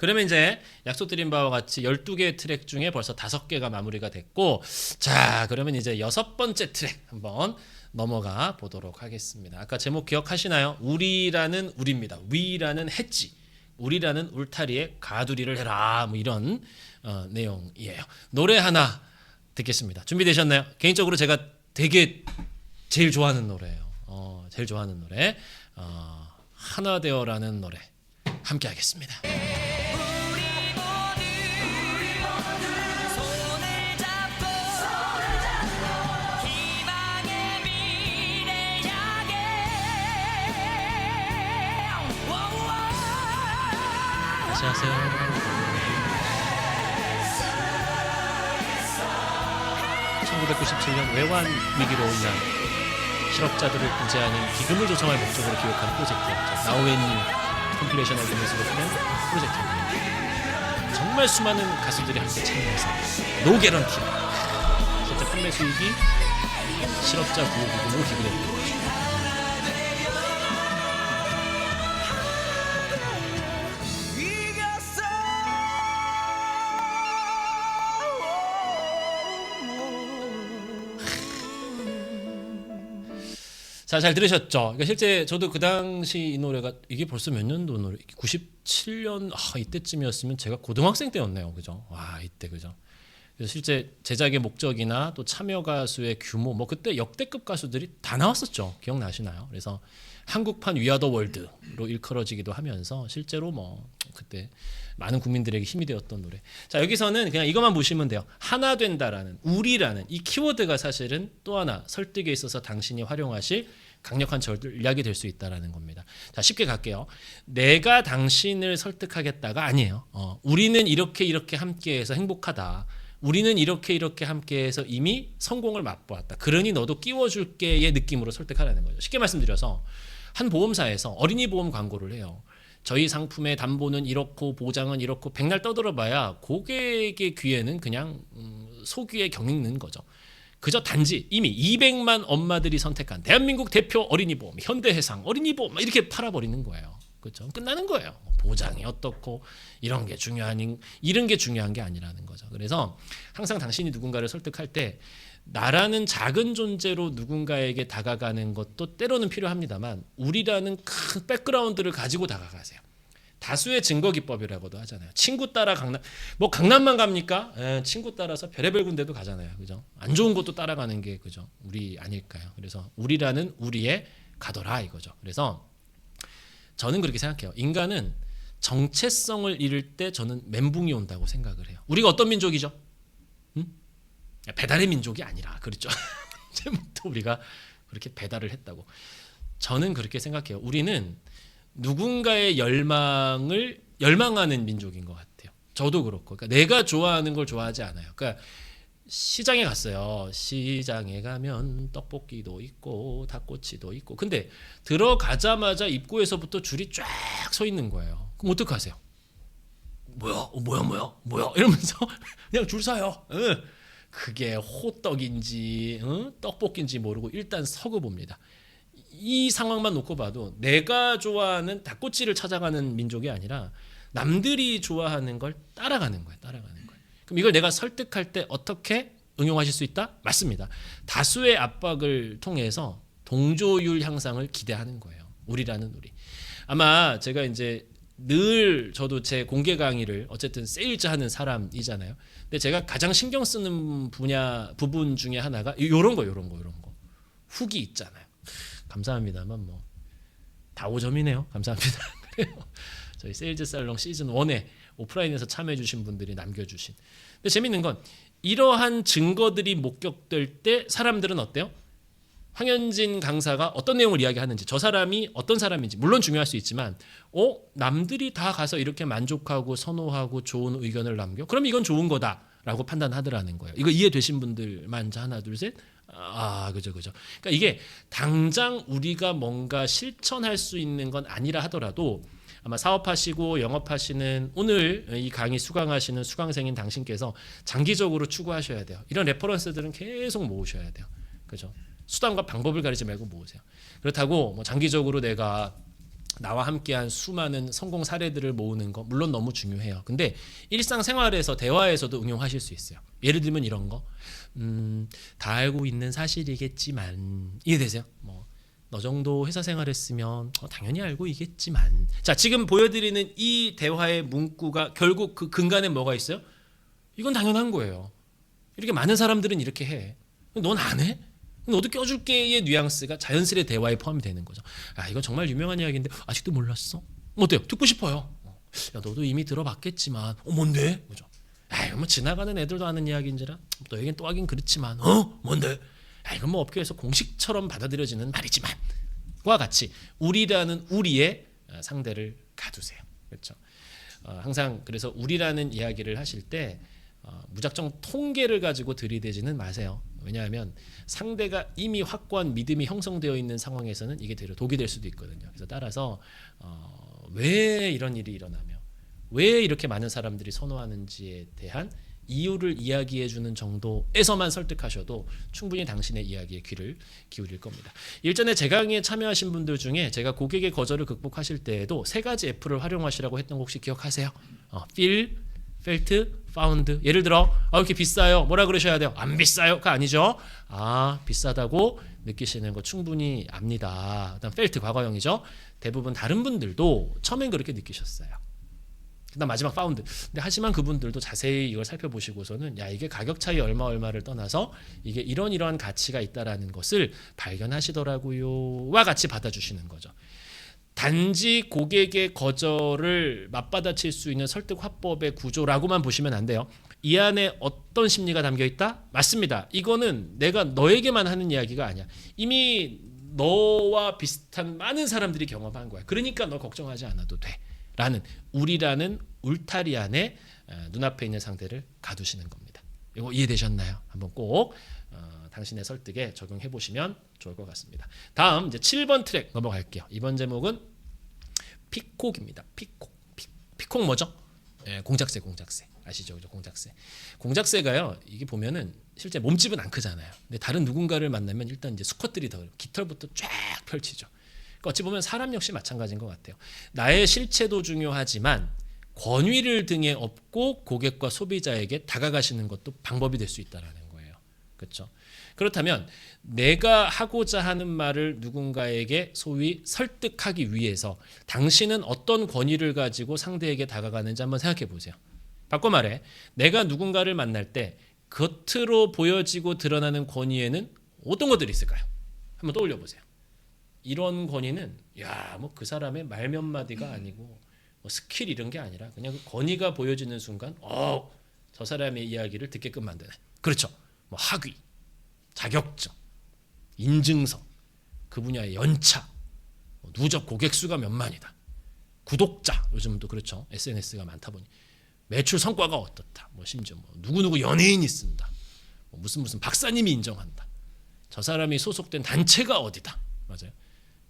그러면 이제 약속드린 바와 같이 12개의 트랙 중에 벌써 5개가 마무리가 됐고, 자, 그러면 이제 6번째 트랙 한번 넘어가 보도록 하겠습니다. 아까 제목 기억하시나요? 우리라는 우리입니다. 위라는 했지. 우리라는 울타리에 가두리를 해라. 뭐 이런 내용이에요. 노래 하나 듣겠습니다. 준비되셨나요? 개인적으로 제가 되게 제일 좋아하는 노래예요. 제일 좋아하는 노래. 하나 되어라는 노래 함께 하겠습니다. 안녕하세요. 1997년 외환 위기로 인한 실업자들을 구제하는 기금을 조성할 목적으로 기획한 프로젝트였죠. 나우엔님 컴필레이션 앨범에서도 그런 프로젝트입니다. 정말 수많은 가수들이 함께 참여해서 노 개런티 실제 판매 수익이 실업자 구호 기금으로 기부됩니다. 자, 잘 들으셨죠? 그러니까 실제 저도 그 당시 이 노래가 이게 벌써 몇 년도 노래? 97년 이때쯤이었으면 제가 고등학생 때였네요, 그죠? 와, 이때 그죠? 그래서 실제 제작의 목적이나 또 참여 가수의 규모, 뭐 그때 역대급 가수들이 다 나왔었죠. 기억나시나요? 그래서 한국판 위아더 월드로 일컬어지기도 하면서 실제로 뭐 그때 많은 국민들에게 힘이 되었던 노래. 자, 여기서는 그냥 이것만 보시면 돼요. 하나 된다라는 우리라는 이 키워드가 사실은 또 하나 설득에 있어서 당신이 활용하실 강력한 전략이 될 수 있다라는 겁니다. 자, 쉽게 갈게요. 내가 당신을 설득하겠다가 아니에요. 우리는 이렇게 함께해서 행복하다. 우리는 이렇게 함께해서 이미 성공을 맛보았다. 그러니 너도 끼워줄게의 느낌으로 설득하라는 거죠. 쉽게 말씀드려서 한 보험사에서 어린이 보험 광고를 해요. 저희 상품의 담보는 이렇고 보장은 이렇고 백날 떠들어봐야 고객의 귀에는 그냥 소귀에 경익는 거죠. 그저 단지 이미 200만 엄마들이 선택한 대한민국 대표 어린이보험 현대해상 어린이보험 이렇게 팔아버리는 거예요. 그렇죠? 끝나는 거예요. 보장이 어떻고 이런 게 중요한 게 아니라는 거죠. 그래서 항상 당신이 누군가를 설득할 때 나라는 작은 존재로 누군가에게 다가가는 것도 때로는 필요합니다만 우리라는 큰 백그라운드를 가지고 다가가세요. 다수의 증거 기법이라고도 하잖아요. 친구 따라 강남만 갑니까? 친구 따라서 별의별 군데도 가잖아요. 그죠? 안 좋은 곳도 따라가는 게 그죠? 우리 아닐까요? 그래서 우리라는 우리에 가더라 이거죠. 그래서 저는 그렇게 생각해요. 인간은 정체성을 잃을 때 저는 멘붕이 온다고 생각을 해요. 우리가 어떤 민족이죠? 배달의 민족이 아니라 그렇죠. 언제부터 우리가 그렇게 배달을 했다고. 저는 그렇게 생각해요. 우리는 누군가의 열망하는 민족인 것 같아요. 저도 그렇고. 그러니까 내가 좋아하는 걸 좋아하지 않아요. 그러니까 시장에 갔어요. 시장에 가면 떡볶이도 있고 닭꼬치도 있고. 근데 들어가자마자 입구에서부터 줄이 쫙 서 있는 거예요. 그럼 어떡하세요? 뭐야 이러면서 그냥 줄 서요. 그게 호떡인지 떡볶이인지 모르고 일단 서고 봅니다. 이 상황만 놓고 봐도 내가 좋아하는 닭꼬치를 찾아가는 민족이 아니라 남들이 좋아하는 걸 따라가는 거예요. 그럼 이걸 내가 설득할 때 어떻게 응용하실 수 있다? 맞습니다. 다수의 압박을 통해서 동조율 향상을 기대하는 거예요. 우리라는 우리. 아마 제가 이제 늘 저도 제 공개 강의를 어쨌든 세일즈 하는 사람이잖아요. 근데 제가 가장 신경 쓰는 부분 중에 하나가 요런 거. 후기 있잖아요. 감사합니다만 뭐 다 5점이네요. 감사합니다. 그래요. 저희 세일즈 살롱 시즌 1에 오프라인에서 참여해 주신 분들이 남겨주신. 근데 재밌는 건 이러한 증거들이 목격될 때 사람들은 어때요? 황현진 강사가 어떤 내용을 이야기하는지 저 사람이 어떤 사람인지 물론 중요할 수 있지만 남들이 다 가서 이렇게 만족하고 선호하고 좋은 의견을 남겨? 그럼 이건 좋은 거다라고 판단하더라는 거예요. 이거 이해되신 분들만 하나 둘 셋? 그죠. 그러니까 이게 당장 우리가 뭔가 실천할 수 있는 건 아니라 하더라도 아마 사업하시고 영업하시는 오늘 이 강의 수강하시는 수강생인 당신께서 장기적으로 추구하셔야 돼요. 이런 레퍼런스들은 계속 모으셔야 돼요. 그죠? 수단과 방법을 가리지 말고 모으세요. 그렇다고 뭐 장기적으로 내가 나와 함께한 수많은 성공 사례들을 모으는 거 물론 너무 중요해요. 근데 일상생활에서 대화에서도 응용하실 수 있어요. 예를 들면 이런 거, 다 알고 있는 사실이겠지만 이해되세요? 뭐 너 정도 회사 생활했으면 당연히 알고 있겠지만. 자, 지금 보여드리는 이 대화의 문구가 결국 그 근간에 뭐가 있어요? 이건 당연한 거예요. 이렇게 많은 사람들은 이렇게 해. 넌 안 해? 너도 껴줄게의 뉘앙스가 자연스레 대화에 포함이 되는 거죠. 아, 이건 정말 유명한 이야기인데 아직도 몰랐어? 어때요? 듣고 싶어요. 야, 너도 이미 들어봤겠지만, 뭔데? 그죠? 아, 이건 뭐 지나가는 애들도 아는 이야기인지라 너에겐 또 하긴 그렇지만, 뭔데? 아, 이건 뭐 업계에서 공식처럼 받아들여지는 말이지만, 과 같이 우리라는 우리의 상대를 가두세요. 그렇죠? 항상 그래서 우리라는 이야기를 하실 때 무작정 통계를 가지고 들이대지는 마세요. 왜냐하면 상대가 이미 확고한 믿음이 형성되어 있는 상황에서는 이게 되려 독이 될 수도 있거든요. 그래서 따라서 왜 이런 일이 일어나며 왜 이렇게 많은 사람들이 선호하는지에 대한 이유를 이야기해 주는 정도에서만 설득하셔도 충분히 당신의 이야기에 귀를 기울일 겁니다. 일전에 제 강의에 참여하신 분들 중에 제가 고객의 거절을 극복하실 때에도 세 가지 F를 활용하시라고 했던 거 혹시 기억하세요? feel, felt, found. 예를 들어 이렇게 비싸요. 뭐라 그러셔야 돼요? 안 비싸요가 아니죠. 비싸다고 느끼시는 거 충분히 압니다. 그다음 felt 과거형이죠. 대부분 다른 분들도 처음엔 그렇게 느끼셨어요. 그다음 마지막 found. 근데 하지만 그분들도 자세히 이걸 살펴보시고서는 이게 가격 차이 얼마를 떠나서 이게 이러한 가치가 있다라는 것을 발견하시더라고요와 같이 받아주시는 거죠. 단지 고객의 거절을 맞받아칠 수 있는 설득 화법의 구조라고만 보시면 안 돼요. 이 안에 어떤 심리가 담겨 있다? 맞습니다. 이거는 내가 너에게만 하는 이야기가 아니야. 이미 너와 비슷한 많은 사람들이 경험한 거야. 그러니까 너 걱정하지 않아도 돼. 라는 우리라는 울타리 안에 눈앞에 있는 상대를 가두시는 겁니다. 이거 이해되셨나요? 한번 꼭 당신의 설득에 적용해 보시면 좋을 것 같습니다. 다음 이제 7번 트랙 넘어갈게요. 이번 제목은 피콕입니다. 피콕 뭐죠? 공작새 아시죠? 공작새. 공작새가요. 이게 보면은 실제 몸집은 안 크잖아요. 근데 다른 누군가를 만나면 일단 이제 수컷들이 더 깃털부터 쫙 펼치죠. 그러니까 어찌 보면 사람 역시 마찬가지인 것 같아요. 나의 실체도 중요하지만 권위를 등에 업고 고객과 소비자에게 다가가시는 것도 방법이 될 수 있다라는 거예요. 그렇죠? 그렇다면 내가 하고자 하는 말을 누군가에게 소위 설득하기 위해서 당신은 어떤 권위를 가지고 상대에게 다가가는지 한번 생각해 보세요. 바꿔 말해, 내가 누군가를 만날 때 겉으로 보여지고 드러나는 권위에는 어떤 것들이 있을까요? 한번 떠올려 보세요. 이런 권위는 뭐 그 사람의 말 몇 마디가 아니고 뭐 스킬 이런 게 아니라 그냥 그 권위가 보여지는 순간 저 사람의 이야기를 듣게끔 만드는. 그렇죠. 뭐 학위, 자격증, 인증서, 그 분야의 연차, 누적 고객 수가 몇만이다, 구독자, 요즘은 또 그렇죠. SNS가 많다 보니 매출 성과가 어떻다, 뭐 심지어 뭐 누구누구 연예인이 쓴다, 뭐 무슨 박사님이 인정한다, 저 사람이 소속된 단체가 어디다, 맞아요.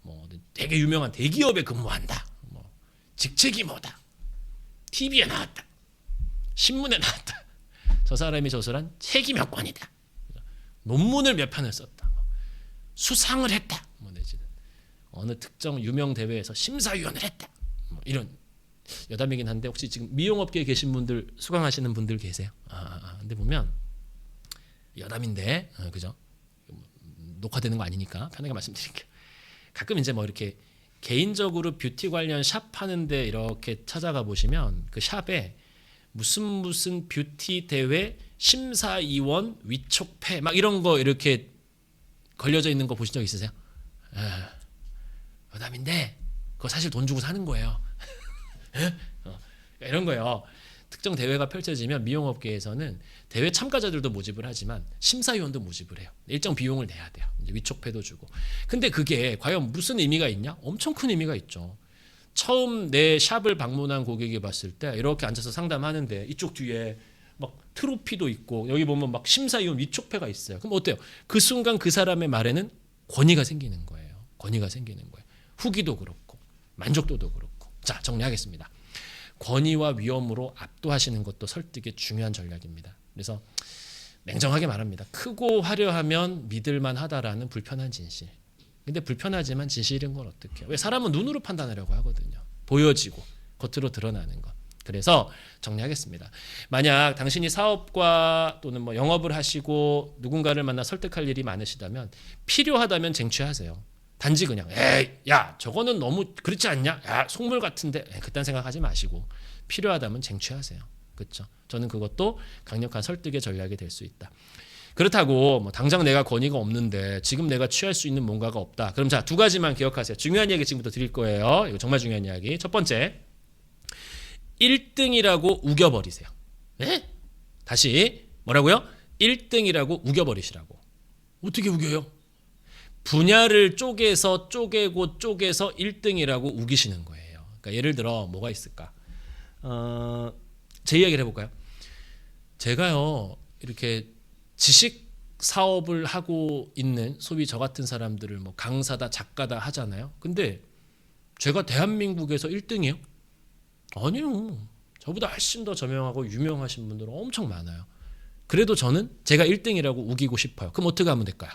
뭐 되게 유명한 대기업에 근무한다, 뭐 직책이 뭐다, TV에 나왔다, 신문에 나왔다, 저 사람이 저술한 책이 몇 권이다, 논문을 몇 편을 썼다, 수상을 했다, 뭐 내지는 어느 특정 유명 대회에서 심사위원을 했다, 뭐 이런 여담이긴 한데 혹시 지금 미용업계에 계신 분들, 수강하시는 분들 계세요? 근데 보면 여담인데 그죠? 녹화되는 거 아니니까 편하게 말씀드릴게요. 가끔 이제 뭐 이렇게 개인적으로 뷰티 관련 샵 하는데 이렇게 찾아가 보시면 그 샵에 무슨 뷰티 대회 심사위원 위촉패 막 이런 거 이렇게 걸려져 있는 거 보신 적 있으세요? 여담인데 그거 사실 돈 주고 사는 거예요. 이런 거예요. 특정 대회가 펼쳐지면 미용업계에서는 대회 참가자들도 모집을 하지만 심사위원도 모집을 해요. 일정 비용을 내야 돼요. 이제 위촉패도 주고. 근데 그게 과연 무슨 의미가 있냐? 엄청 큰 의미가 있죠. 처음 내 샵을 방문한 고객이 봤을 때 이렇게 앉아서 상담하는데 이쪽 뒤에 막 트로피도 있고 여기 보면 막 심사위원 위촉패가 있어요. 그럼 어때요? 그 순간 그 사람의 말에는 권위가 생기는 거예요. 권위가 생기는 거예요. 후기도 그렇고 만족도도 그렇고. 자, 정리하겠습니다. 권위와 위험으로 압도하시는 것도 설득의 중요한 전략입니다. 그래서 냉정하게 말합니다. 크고 화려하면 믿을만 하다라는 불편한 진실. 근데 불편하지만 진실인 건 어떡해요? 왜 사람은 눈으로 판단하려고 하거든요. 보여지고 겉으로 드러나는 것. 그래서 정리하겠습니다. 만약 당신이 사업과 또는 뭐 영업을 하시고 누군가를 만나 설득할 일이 많으시다면 필요하다면 쟁취하세요. 단지 그냥 에이 야 저거는 너무 그렇지 않냐? 야 속물 같은데 그딴 생각하지 마시고 필요하다면 쟁취하세요. 그렇죠? 저는 그것도 강력한 설득의 전략이 될 수 있다. 그렇다고 뭐 당장 내가 권위가 없는데 지금 내가 취할 수 있는 뭔가가 없다. 그럼 자, 두 가지만 기억하세요. 중요한 이야기 지금부터 드릴 거예요. 이거 정말 중요한 이야기. 첫 번째, 1등이라고 우겨버리세요. 네? 다시 뭐라고요? 1등이라고 우겨버리시라고. 어떻게 우겨요? 분야를 쪼개서 1등이라고 우기시는 거예요. 그러니까 예를 들어 뭐가 있을까? 제 이야기를 해볼까요? 제가요 이렇게 지식 사업을 하고 있는 소위 저 같은 사람들을 뭐 강사다 작가다 하잖아요. 근데 제가 대한민국에서 1등이에요? 아니요. 저보다 훨씬 더 저명하고 유명하신 분들은 엄청 많아요. 그래도 저는 제가 1등이라고 우기고 싶어요. 그럼 어떻게 하면 될까요?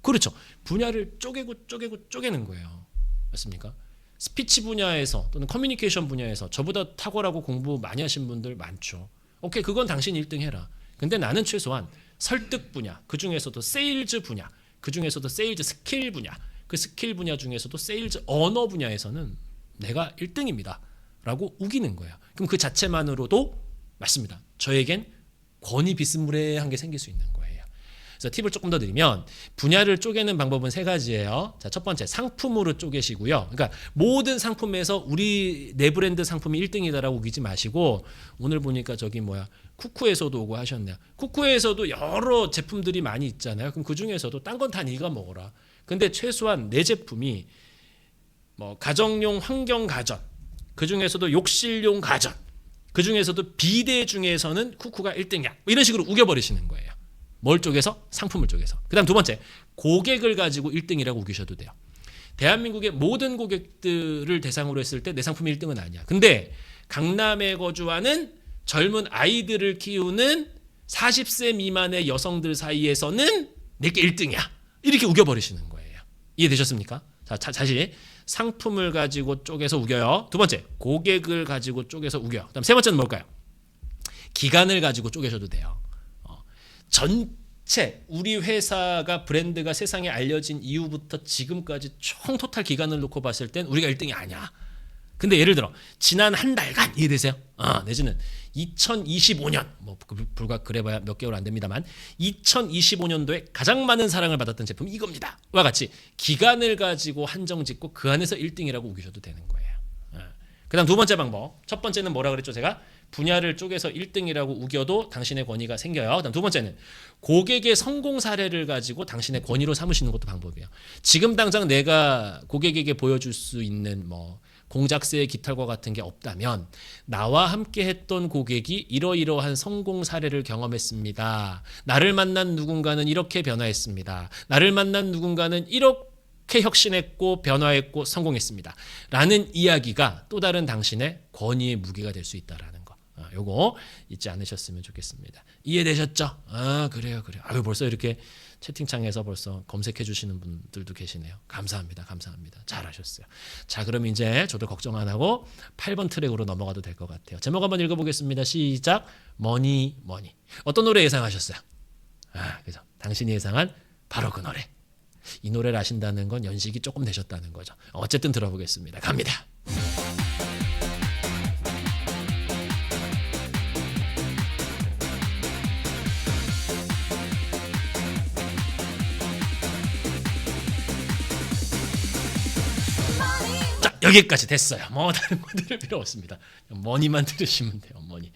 그렇죠. 분야를 쪼개는 거예요. 맞습니까? 스피치 분야에서 또는 커뮤니케이션 분야에서 저보다 탁월하고 공부 많이 하신 분들 많죠. 오케이, 그건 당신 1등 해라. 근데 나는 최소한 설득 분야, 그 중에서도 세일즈 분야, 그 중에서도 세일즈 스킬 분야, 그 스킬 분야 중에서도 세일즈 언어 분야에서는 내가 1등입니다. 라고 우기는 거예요. 그럼 그 자체만으로도 맞습니다. 저에겐 권위 비스무리한 게 생길 수 있는 거예요. 그래서 팁을 조금 더 드리면 분야를 쪼개는 방법은 세 가지예요. 자, 첫 번째 상품으로 쪼개시고요. 그러니까 모든 상품에서 우리 내 브랜드 상품이 1등이다라고 우기지 마시고 오늘 보니까 저기 뭐야 쿠쿠에서도 오고 하셨네요. 쿠쿠에서도 여러 제품들이 많이 있잖아요. 그럼 그 중에서도 딴 건 다 네가 먹어라. 근데 최소한 내 제품이 뭐 가정용 환경 가전, 그 중에서도 욕실용 가전, 그 중에서도 비데 중에서는 쿠쿠가 1등이야. 이런 식으로 우겨버리시는 거예요. 뭘 쪼개서? 상품을 쪼개서. 그 다음 두 번째, 고객을 가지고 1등이라고 우기셔도 돼요. 대한민국의 모든 고객들을 대상으로 했을 때 내 상품이 1등은 아니야. 근데 강남에 거주하는 젊은 아이들을 키우는 40세 미만의 여성들 사이에서는 내게 1등이야. 이렇게 우겨버리시는 거예요. 이해되셨습니까? 자, 다시 상품을 가지고 쪼개서 우겨요. 두 번째, 고객을 가지고 쪼개서 우겨요. 그다음 세 번째는 뭘까요? 기간을 가지고 쪼개셔도 돼요. 전체 우리 회사가 브랜드가 세상에 알려진 이후부터 지금까지 총 토탈 기간을 놓고 봤을 땐 우리가 1등이 아니야. 근데 예를 들어 지난 한 달간 이해되세요? 내지는 2025년 뭐 불과 그래봐야 몇 개월 안 됩니다만 2025년도에 가장 많은 사랑을 받았던 제품이 이겁니다. 와 같이 기간을 가지고 한정짓고 그 안에서 1등이라고 우기셔도 되는 거예요. 그 다음 두 번째 방법. 첫 번째는 뭐라 그랬죠 제가? 분야를 쪼개서 1등이라고 우겨도 당신의 권위가 생겨요. 그다음 두 번째는 고객의 성공 사례를 가지고 당신의 권위로 삼으시는 것도 방법이에요. 지금 당장 내가 고객에게 보여줄 수 있는 뭐 공작새의 깃털과 같은 게 없다면 나와 함께 했던 고객이 이러이러한 성공 사례를 경험했습니다. 나를 만난 누군가는 이렇게 변화했습니다. 나를 만난 누군가는 이렇게 혁신했고 변화했고 성공했습니다. 라는 이야기가 또 다른 당신의 권위의 무게가 될 수 있다라는 거. 요거 잊지 않으셨으면 좋겠습니다. 이해되셨죠? 그래요. 벌써 이렇게 채팅창에서 벌써 검색해 주시는 분들도 계시네요. 감사합니다. 잘하셨어요. 자, 그럼 이제 저도 걱정 안 하고 8번 트랙으로 넘어가도 될 것 같아요. 제목 한번 읽어보겠습니다. 시작. 머니. 어떤 노래 예상하셨어요? 그죠? 당신이 예상한 바로 그 노래. 이 노래를 아신다는 건 연식이 조금 되셨다는 거죠. 어쨌든 들어보겠습니다. 갑니다. 여기까지 됐어요. 뭐 다른 거 들을 필요 없습니다. 머니만 들으시면 돼요. 머니.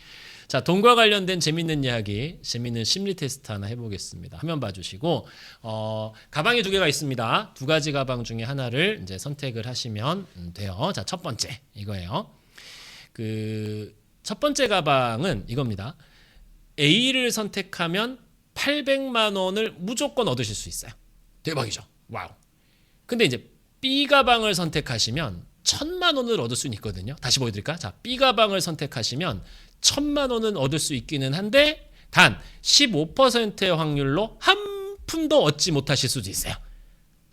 자, 돈과 관련된 재밌는 이야기, 재밌는 심리 테스트 하나 해보겠습니다. 화면 봐주시고 가방이 두 개가 있습니다. 두 가지 가방 중에 하나를 이제 선택을 하시면 돼요. 자, 첫 번째 이거예요. 그 첫 번째 가방은 이겁니다. A를 선택하면 800만 원을 무조건 얻으실 수 있어요. 대박이죠. 와우. 근데 이제 B 가방을 선택하시면 1000만 원을 얻을 수는 있거든요. 다시 보여드릴까? 자, B 가방을 선택하시면 1000만 원은 얻을 수 있기는 한데 단 15%의 확률로 한 푼도 얻지 못하실 수도 있어요.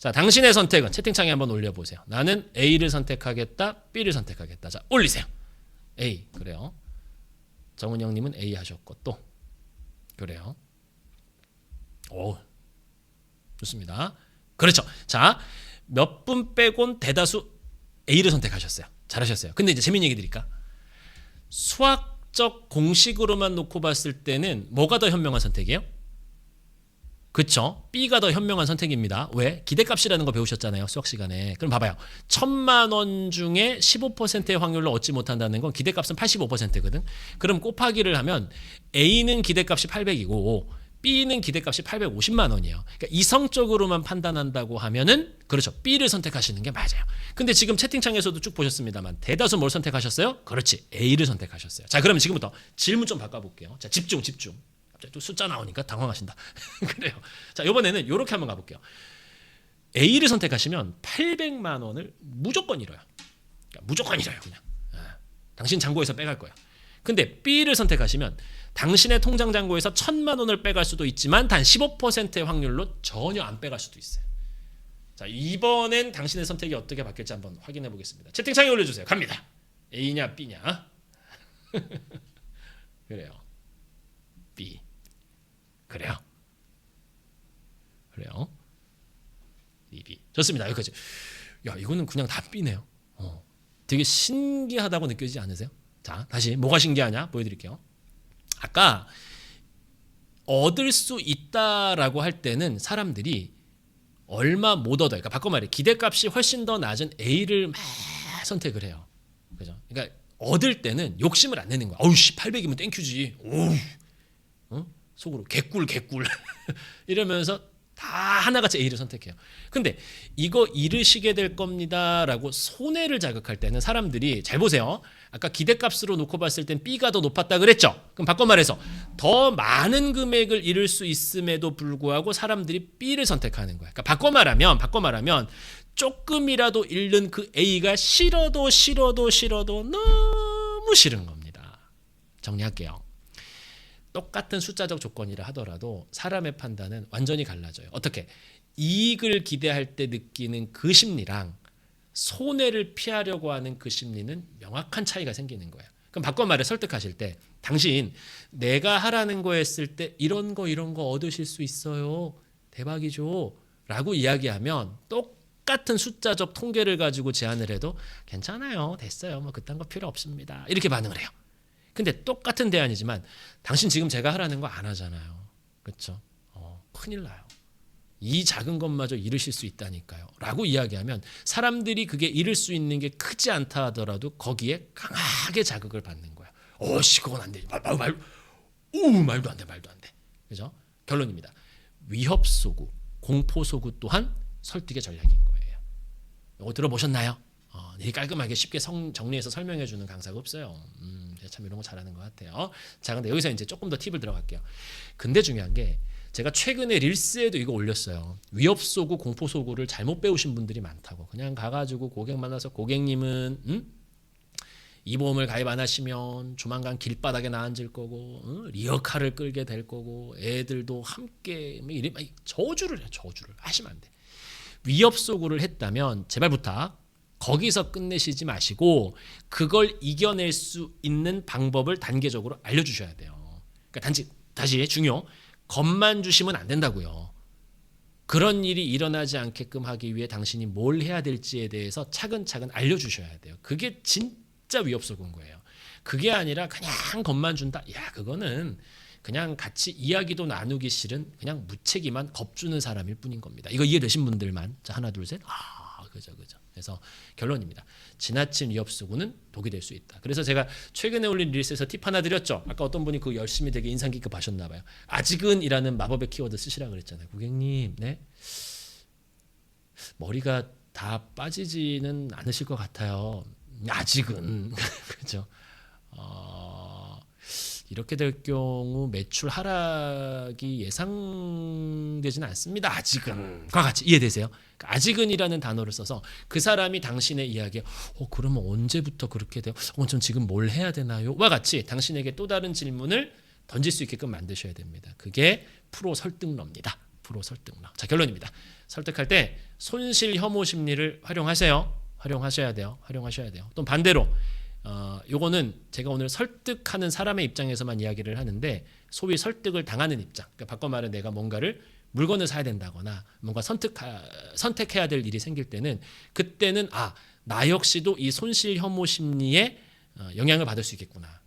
자, 당신의 선택은 채팅창에 한번 올려보세요. 나는 A를 선택하겠다, B를 선택하겠다. 자, 올리세요. A. 그래요. 정은영님은 A 하셨고 또 그래요. 오, 좋습니다. 그렇죠. 자, 몇 분 빼곤 대다수 A를 선택하셨어요. 잘하셨어요. 근데 이제 재미있는 얘기 드릴까? 수학적 공식으로만 놓고 봤을 때는 뭐가 더 현명한 선택이에요? 그쵸? B가 더 현명한 선택입니다. 왜? 기대값이라는 거 배우셨잖아요. 수학 시간에. 그럼 봐봐요. 1,000만 원 중에 15%의 확률로 얻지 못한다는 건 기대값은 85%거든. 그럼 곱하기를 하면 A는 기대값이 800이고 B는 기대값이 850만 원이에요. 그러니까 이성적으로만 판단한다고 하면은 그렇죠. B를 선택하시는 게 맞아요. 근데 지금 채팅창에서도 쭉 보셨습니다만 대다수 뭘 선택하셨어요? 그렇지. A를 선택하셨어요. 자, 그러면 지금부터 질문 좀 바꿔볼게요. 자, 집중. 갑자기 또 숫자 나오니까 당황하신다. 그래요. 자, 이번에는 이렇게 한번 가볼게요. A를 선택하시면 800만 원을 무조건 잃어요. 그러니까 무조건 잃어요. 그냥. 당신 잔고에서 빼갈 거야. 근데 B를 선택하시면 당신의 통장 잔고에서 1,000만 원을 빼갈 수도 있지만 단 15%의 확률로 전혀 안 빼갈 수도 있어요. 자, 이번엔 당신의 선택이 어떻게 바뀔지 한번 확인해 보겠습니다. 채팅창에 올려주세요. 갑니다. A냐 B냐. 그래요. B. 그래요. B. 좋습니다. 여기까지. 야, 이거는 그냥 다 B네요. 되게 신기하다고 느껴지지 않으세요? 자, 다시 뭐가 신기하냐 보여드릴게요. 아까 얻을 수 있다라고 할 때는 사람들이 얼마 못 얻어요. 그러니까 바꿔 말해 기대값이 훨씬 더 낮은 A를 막 선택을 해요. 그죠? 그러니까 얻을 때는 욕심을 안 내는 거야. 어우씨 800이면 땡큐지. 오우. 속으로 개꿀 이러면서 다 하나같이 A를 선택해요. 근데 이거 잃으시게 될 겁니다라고 손해를 자극할 때는 사람들이 잘 보세요. 아까 기대값으로 놓고 봤을 땐 B가 더 높았다 그랬죠. 그럼 바꿔 말해서 더 많은 금액을 잃을 수 있음에도 불구하고 사람들이 B를 선택하는 거야. 그러니까 바꿔 말하면 조금이라도 잃는 그 A가 싫어도 너무 싫은 겁니다. 정리할게요. 똑같은 숫자적 조건이라 하더라도 사람의 판단은 완전히 갈라져요. 어떻게? 이익을 기대할 때 느끼는 그 심리랑 손해를 피하려고 하는 그 심리는 명확한 차이가 생기는 거예요. 그럼 바꿔 말해 설득하실 때 당신 내가 하라는 거 했을 때 이런 거 얻으실 수 있어요. 대박이죠. 라고 이야기하면 똑같은 숫자적 통계를 가지고 제안을 해도 괜찮아요. 됐어요. 뭐 그딴 거 필요 없습니다. 이렇게 반응을 해요. 근데 똑같은 대안이지만 당신 지금 제가 하라는 거 안 하잖아요. 그렇죠? 큰일 나요. 이 작은 것마저 잃으실 수 있다니까요. 라고 이야기하면 사람들이 그게 잃을 수 있는 게 크지 않다 하더라도 거기에 강하게 자극을 받는 거야. 씨 그건 안 돼. 말도 안 돼. 그죠? 결론입니다. 위협소구, 공포소구 또한 설득의 전략인 거예요. 이거 들어보셨나요? 되게 깔끔하게 쉽게 정리해서 설명해 주는 강사가 없어요. 참 이런 거 잘하는 것 같아요. 자, 근데 여기서 이제 조금 더 팁을 들어갈게요. 근데 중요한 게 제가 최근에 릴스에도 이거 올렸어요. 위협소구, 공포소구를 잘못 배우신 분들이 많다고. 그냥 가가지고 고객 만나서 고객님은 이 보험을 가입 안 하시면 조만간 길바닥에 나앉을 거고 리어카를 끌게 될 거고 애들도 함께 저주를 해요. 저주를 하시면 안 돼. 위협소구를 했다면 제발 부탁 거기서 끝내시지 마시고 그걸 이겨낼 수 있는 방법을 단계적으로 알려주셔야 돼요. 그러니까 다시 중요. 겁만 주시면 안 된다고요. 그런 일이 일어나지 않게끔 하기 위해 당신이 뭘 해야 될지에 대해서 차근차근 알려주셔야 돼요. 그게 진짜 위협소구인 거예요. 그게 아니라 그냥 겁만 준다. 야, 그거는 그냥 같이 이야기도 나누기 싫은 그냥 무책임한 겁주는 사람일 뿐인 겁니다. 이거 이해되신 분들만 자 하나 둘 셋. 그죠. 그래서 결론입니다. 지나친 위협소구는 독이 될 수 있다. 그래서 제가 최근에 올린 릴스에서 팁 하나 드렸죠. 아까 어떤 분이 그 열심히 되게 인상 깊게 봐셨나 봐요. 아직은이라는 마법의 키워드 쓰시라 그랬잖아요. 고객님, 네? 머리가 다 빠지지는 않으실 것 같아요. 아직은 그렇죠. 이렇게 될 경우 매출 하락이 예상되지는 않습니다. 아직은. 과 같이 이해되세요? 아직은이라는 단어를 써서 그 사람이 당신의 이야기에 그러면 언제부터 그렇게 돼요? 전 지금 뭘 해야 되나요? 와 같이 당신에게 또 다른 질문을 던질 수 있게끔 만드셔야 됩니다. 그게 프로 설득러입니다. 100% 설득력. 자, 결론입니다. 설득할 때 손실 혐오 심리를 활용하셔야 돼요. 또 반대로 요거는 제가 오늘 설득하는 사람의 입장에서만 이야기를 하는데 소위 설득을 당하는 입장. 그러니까 바꿔 말해 내가 뭔가를 물건을 사야 된다거나 뭔가 선택해야 될 일이 생길 때는 그때는 나 역시도 이 손실 혐오 심리에 영향을 받을 수 있겠구나.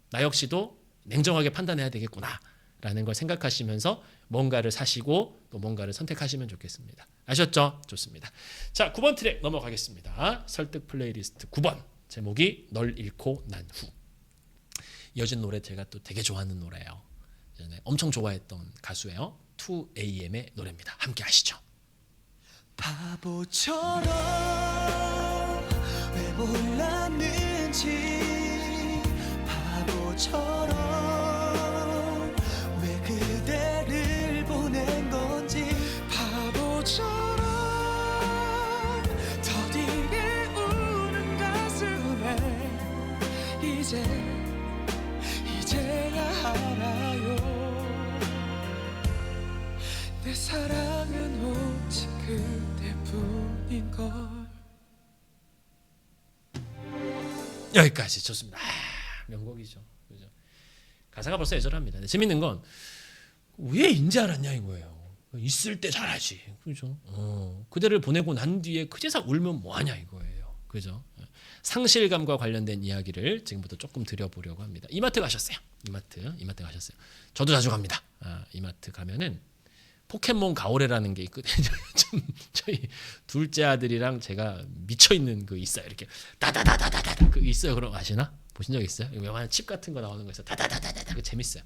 나 역시도 냉정하게 판단해야 되겠구나. 라는 걸 생각하시면서 뭔가를 사시고 또 뭔가를 선택하시면 좋겠습니다. 아셨죠? 좋습니다. 자, 9번 트랙 넘어가겠습니다. 설득 플레이리스트 9번. 제목이 널 잃고 난 후. 이어진 노래 제가 또 되게 좋아하는 노래예요. 예전에 엄청 좋아했던 가수예요. 2AM의 노래입니다. 함께 하시죠. 바보처럼 왜 몰랐는지 바보처럼 왜 그대를 보낸 건지 바보처럼 더디게 우는 가슴에 이제야 알아요 내 사랑은 오직 그대뿐인걸. 여기까지 좋습니다. 명곡이죠. 그죠? 가사가 벌써 애절합니다. 근데 재밌는 건 왜 인지 알았냐 이거예요. 있을 때 잘하지. 그죠? 그대를 보내고 난 뒤에 그제서 울면 뭐하냐 이거예요. 그죠? 상실감과 관련된 이야기를 지금부터 조금 드려보려고 합니다. 이마트 가셨어요. 이마트 가셨어요. 저도 자주 갑니다. 이마트 가면은 포켓몬 가오레라는 게 있거든요. 저희 둘째 아들이랑 제가 미쳐 있는 그 있어요. 이렇게 다다다다다다 그 있어요. 그런 거 아시나? 보신 적 있어요? 웬만한 칩 같은 거 나오는 거 있어. 다다다다다 그 재밌어요.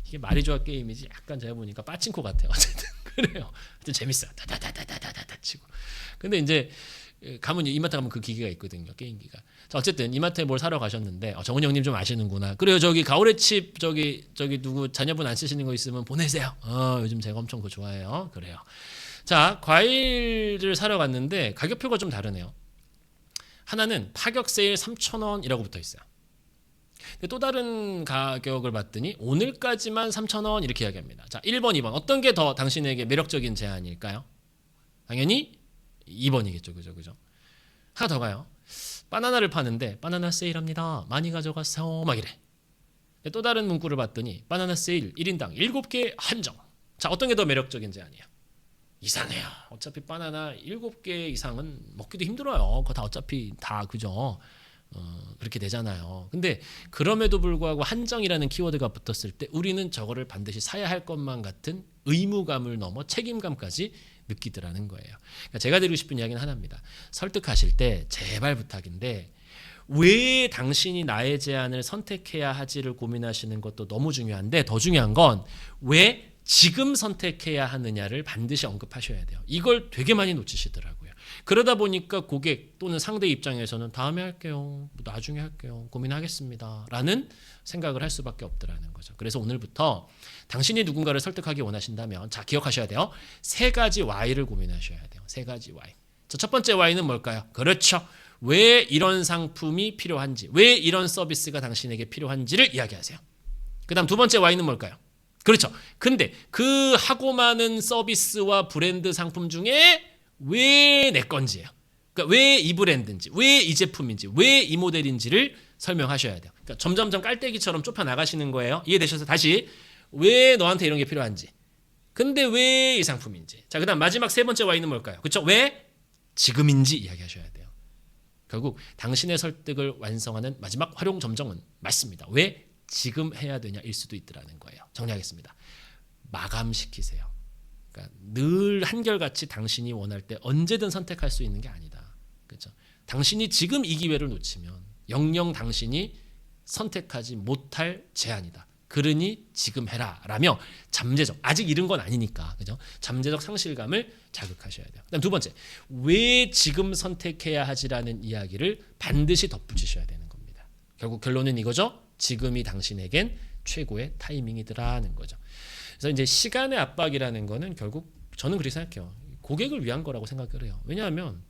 이게 마리조아 게임이지 약간 제가 보니까 빠친코 같아요. 어쨌든 그래요. 하여튼 재밌어요. 다다다다다다다 치고. 근데 이제 가면 이마트 가면 그 기계가 있거든요. 게임기가. 자, 어쨌든 이마트에 뭘 사러 가셨는데 정은 형님 좀 아시는구나. 그래요. 저기 가오레 칩 저기 누구 자녀분 안 쓰시는 거 있으면 보내세요. 요즘 제가 엄청 그거 좋아해요. 그래요. 자, 과일을 사러 갔는데 가격표가 좀 다르네요. 하나는 파격 세일 3,000원이라고 붙어 있어요. 근데 또 다른 가격을 봤더니 오늘까지만 3,000원 이렇게 이야기합니다. 자, 1번, 2번 어떤 게 더 당신에게 매력적인 제안일까요? 당연히 2번이겠죠. 그죠? 하나 더 가요. 바나나를 파는데 바나나 세일합니다. 많이 가져가세요. 막 이래. 또 다른 문구를 봤더니 바나나 세일 1인당 7개 한정. 자, 어떤 게 더 매력적인 제안이에요? 이상해요. 어차피 바나나 7개 이상은 먹기도 힘들어요. 그거 다 어차피 다 그죠? 그렇게 되잖아요. 근데 그럼에도 불구하고 한정이라는 키워드가 붙었을 때 우리는 저거를 반드시 사야 할 것만 같은 의무감을 넘어 책임감까지 느끼더라는 거예요. 그러니까 제가 드리고 싶은 이야기는 하나입니다. 설득하실 때 제발 부탁인데 왜 당신이 나의 제안을 선택해야 하지를 고민하시는 것도 너무 중요한데 더 중요한 건 왜 지금 선택해야 하느냐를 반드시 언급하셔야 돼요. 이걸 되게 많이 놓치시더라고요. 그러다 보니까 고객 또는 상대 입장에서는 다음에 할게요, 나중에 할게요, 고민하겠습니다 라는 생각을 할 수밖에 없더라는 거죠. 그래서 오늘부터 당신이 누군가를 설득하기 원하신다면 자, 기억하셔야 돼요. 3가지 Y를 고민하셔야 돼요. 3가지 Y. 자, 첫 번째 Y는 뭘까요? 그렇죠. 왜 이런 상품이 필요한지, 왜 이런 서비스가 당신에게 필요한지를 이야기하세요. 그 다음 두 번째 Y는 뭘까요? 그렇죠. 근데 그 하고 많은 서비스와 브랜드 상품 중에 왜 내 건지예요. 그러니까 왜 이 브랜드인지, 왜 이 제품인지, 왜 이 모델인지를 설명하셔야 돼요. 그러니까 점점점 깔때기처럼 좁혀 나가시는 거예요. 이해되셔서 다시 왜 너한테 이런 게 필요한지, 근데 왜 이 상품인지. 자, 그다음 마지막 3번째 Y는 뭘까요? 그렇죠? 왜 지금인지 이야기하셔야 돼요. 결국 당신의 설득을 완성하는 마지막 활용 점정은 맞습니다. 왜 지금 해야 되냐일 수도 있더라는 거예요. 정리하겠습니다. 마감시키세요. 그러니까 늘 한결같이 당신이 원할 때 언제든 선택할 수 있는 게 아니다. 그렇죠? 당신이 지금 이 기회를 놓치면 영영 당신이 선택하지 못할 제안이다. 그러니 지금 해라 라며 잠재적, 아직 이른 건 아니니까, 그죠? 잠재적 상실감을 자극하셔야 돼요. 그다음 두 번째, 왜 지금 선택해야 하지라는 이야기를 반드시 덧붙이셔야 되는 겁니다. 결국 결론은 이거죠. 지금이 당신에겐 최고의 타이밍이더라는 거죠. 그래서 이제 시간의 압박이라는 거는 결국 저는 그렇게 생각해요. 고객을 위한 거라고 생각을 해요. 왜냐하면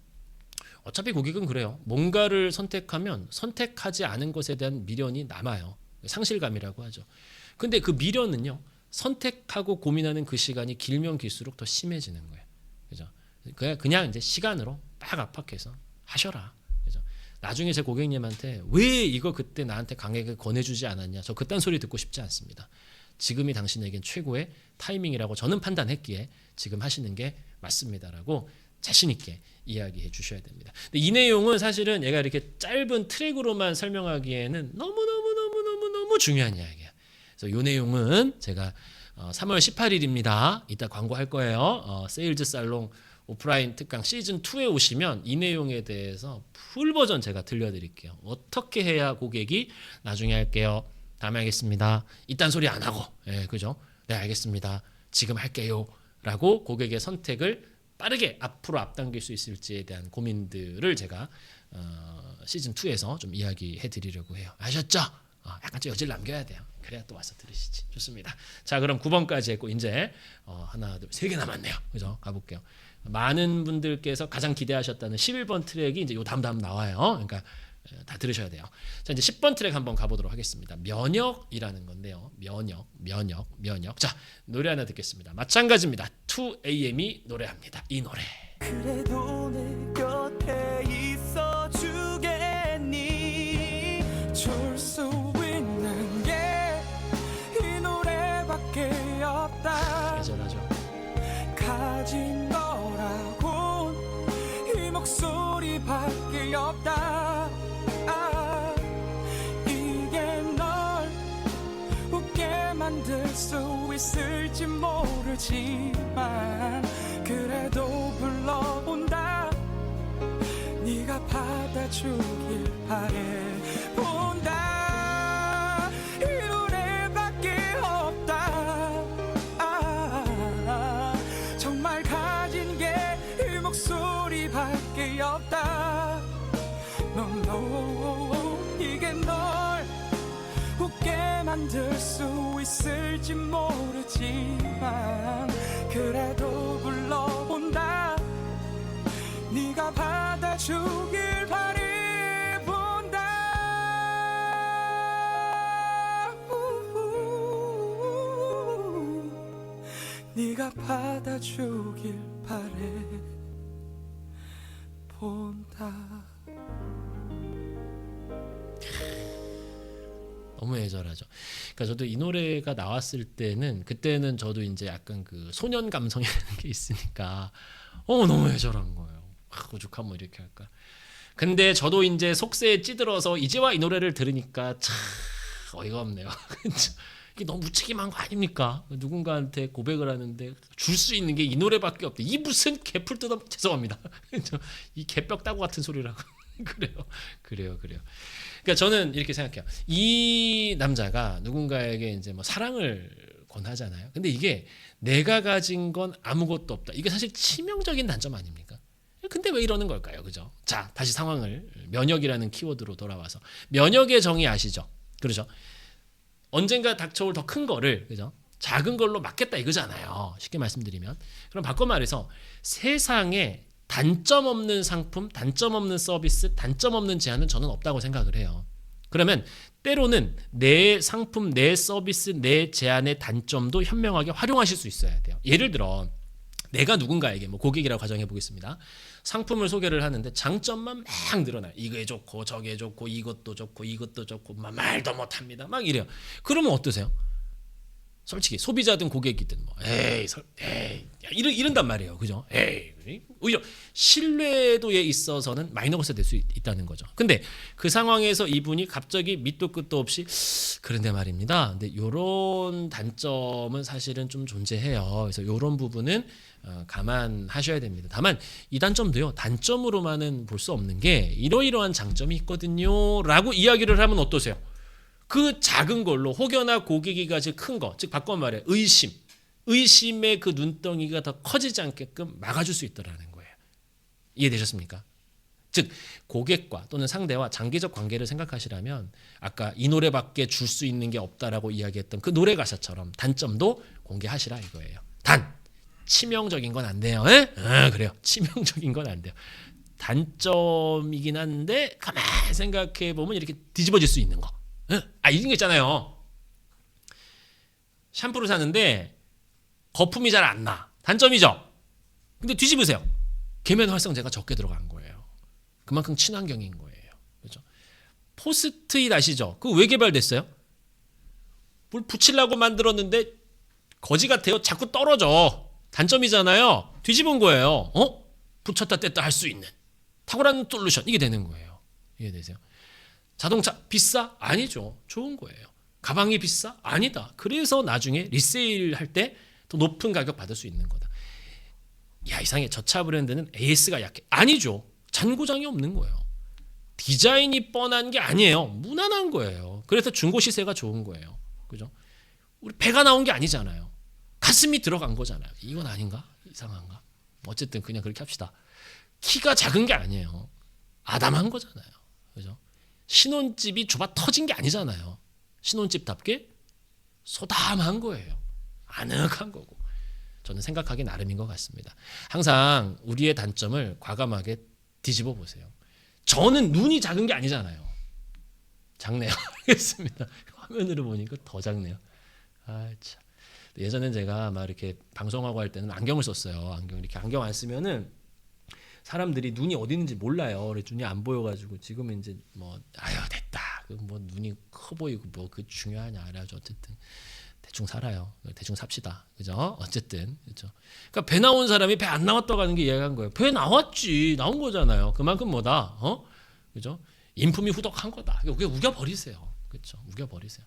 어차피 고객은 그래요. 뭔가를 선택하면 선택하지 않은 것에 대한 미련이 남아요. 상실감이라고 하죠. 근데 그 미련은요, 선택하고 고민하는 그 시간이 길면 길수록 더 심해지는 거예요. 그죠? 그냥 이제 시간으로 딱 압박해서 하셔라. 그죠? 나중에 제 고객님한테 왜 이거 그때 나한테 강하게 권해주지 않았냐, 저 그딴 소리 듣고 싶지 않습니다. 지금이 당신에겐 최고의 타이밍이라고 저는 판단했기에 지금 하시는 게 맞습니다라고 자신 있게 이야기해 주셔야 됩니다. 근데 이 내용은 사실은 얘가 이렇게 짧은 트랙으로만 설명하기에는 너무 중요한 이야기야. 그래서 이 내용은 제가 3월 18일입니다. 이따 광고할 거예요. 세일즈 살롱 오프라인 특강 시즌 2에 오시면 이 내용에 대해서 풀 버전 제가 들려드릴게요. 어떻게 해야 고객이 나중에 할게요, 다음에 하겠습니다, 이딴 소리 안 하고, 그죠? 네, 알겠습니다, 지금 할게요 라고 고객의 선택을 빠르게 앞으로 앞당길 수 있을지에 대한 고민들을 제가 시즌 2에서 좀 이야기해 드리려고 해요. 아셨죠? 약간 좀 여지를 남겨야 돼요. 그래야 또 와서 들으시지. 좋습니다. 자, 그럼 9번까지 했고 이제 하나, 둘, 3개 남았네요. 그죠? 가볼게요. 많은 분들께서 가장 기대하셨다는 11번 트랙이 이제 요 다음 나와요. 그러니까 다 들으셔야 돼요. 자, 이제 10번 트랙 한번 가보도록 하겠습니다. 면역이라는 건데요. 면역. 자, 노래 하나 듣겠습니다. 마찬가지입니다. 2AM이 노래합니다. 이 노래. 그래도 내 곁에 있어 주겠니? 줄 수 있는 게 이 노래밖에 없다. 예절하죠. 가진 거라곤 이 목소리밖에 없다. 이게 널 웃게 만들 수 있을지 모르지만 그래도 불러본다. 네가 받아주길 바래 본다. 이 노래밖에 없다. 정말 가진 게 이 목소리밖에 없다. No, 이게 널 웃게 만들 수 있을지 모르지만 그래도 불러본다. 네가 받아주길 바래 본다. 네가 받아주길 바래 본다. 너무 애절하죠. 그러니까 저도 이 노래가 나왔을 때는 그때는 저도 이제 약간 그 소년 감성이라는 게 있으니까 너무 애절한 거예요. 오죽하면 뭐 이렇게 할까. 근데 저도 이제 속세에 찌들어서 이제와 이 노래를 들으니까 참 어이가 없네요. 이게 너무 무책임한 거 아닙니까? 누군가한테 고백을 하는데 줄 수 있는 게 이 노래밖에 없대. 이 무슨 개풀 뜯어, 죄송합니다. 이 개벽 따고 같은 소리라고. 그래요. 그러니까 저는 이렇게 생각해요. 이 남자가 누군가에게 이제 뭐 사랑을 권하잖아요. 근데 이게 내가 가진 건 아무것도 없다. 이게 사실 치명적인 단점 아닙니까? 근데 왜 이러는 걸까요? 그죠? 자, 다시 상황을 면역이라는 키워드로 돌아와서 면역의 정의 아시죠? 그렇죠? 언젠가 닥쳐올 더 큰 거를, 그죠? 작은 걸로 막겠다 이거잖아요. 쉽게 말씀드리면. 그럼 바꿔 말해서 세상에 단점 없는 상품, 단점 없는 서비스, 단점 없는 제안은 저는 없다고 생각을 해요. 그러면 때로는 내 상품, 내 서비스, 내 제안의 단점도 현명하게 활용하실 수 있어야 돼요. 예를 들어 내가 누군가에게 뭐 고객이라고 가정해 보겠습니다. 상품을 소개를 하는데 장점만 막 늘어나요. 이게 좋고 저게 좋고 이것도 좋고 막 말도 못합니다. 막 이래요. 그러면 어떠세요? 솔직히 소비자든 고객이든 뭐 이런단 말이에요. 그죠? 오히려 신뢰도에 있어서는 마이너스가 될 수 있다는 거죠. 근데 그 상황에서 이분이 갑자기 밑도 끝도 없이 그런데 말입니다. 근데 이런 단점은 사실은 좀 존재해요. 그래서 이런 부분은 감안하셔야 됩니다. 다만 이 단점도요. 단점으로만은 볼 수 없는 게 이러이러한 장점이 있거든요. 라고 이야기를 하면 어떠세요? 그 작은 걸로 혹여나 고객이 가질 큰 거, 즉 바꿔 말해 의심의 그 눈덩이가 더 커지지 않게끔 막아줄 수 있다라는 거예요. 이해되셨습니까? 즉 고객과 또는 상대와 장기적 관계를 생각하시라면 아까 이 노래밖에 줄 수 있는 게 없다라고 이야기했던 그 노래 가사처럼 단점도 공개하시라 이거예요. 단 치명적인 건 안 돼요. 그래요. 치명적인 건 안 돼요. 단점이긴 한데 가만히 생각해 보면 이렇게 뒤집어질 수 있는 거. 이런 거 있잖아요. 샴푸를 사는데 거품이 잘 안 나. 단점이죠. 근데 뒤집으세요. 계면 활성제가 적게 들어간 거예요. 그만큼 친환경인 거예요. 그렇죠? 포스트잇 아시죠? 그거 왜 개발됐어요? 뭘 붙이려고 만들었는데 거지 같아요. 자꾸 떨어져. 단점이잖아요. 뒤집은 거예요. 붙였다 뗐다 할 수 있는 탁월한 솔루션. 이게 되는 거예요. 이해되세요? 자동차 비싸? 아니죠. 좋은 거예요. 가방이 비싸? 아니다. 그래서 나중에 리세일 할 때 더 높은 가격 받을 수 있는 거다. 야, 이상해. 저 차 브랜드는 AS가 약해. 아니죠. 잔고장이 없는 거예요. 디자인이 뻔한 게 아니에요. 무난한 거예요. 그래서 중고 시세가 좋은 거예요. 그죠? 우리 배가 나온 게 아니잖아요. 가슴이 들어간 거잖아요. 이건 아닌가? 이상한가? 어쨌든 그냥 그렇게 합시다. 키가 작은 게 아니에요. 아담한 거잖아요. 그죠? 신혼집이 좁아 터진 게 아니잖아요. 신혼집답게 소담한 거예요. 아늑한 거고. 저는 생각하기 나름인 것 같습니다. 항상 우리의 단점을 과감하게 뒤집어 보세요. 저는 눈이 작은 게 아니잖아요. 작네요. 알겠습니다. 화면으로 보니까 더 작네요. 아, 참. 예전엔 제가 막 이렇게 방송하고 할 때는 안경을 썼어요. 이렇게 안경 안 쓰면은 사람들이 눈이 어디 있는지 몰라요. 그래서 눈이 안 보여가지고 지금은 이제 뭐 아유 됐다. 뭐 눈이 커 보이고 뭐 그 중요하냐. 그래가지고 어쨌든 대충 살아요. 대충 삽시다. 그죠? 어쨌든 그죠. 그러니까 배 나온 사람이 배 안 나왔다고 하는 게 이해한 거예요. 배 나왔지. 나온 거잖아요. 그만큼 뭐다. 그죠? 인품이 후덕한 거다. 그게 우겨버리세요. 그렇죠? 우겨버리세요.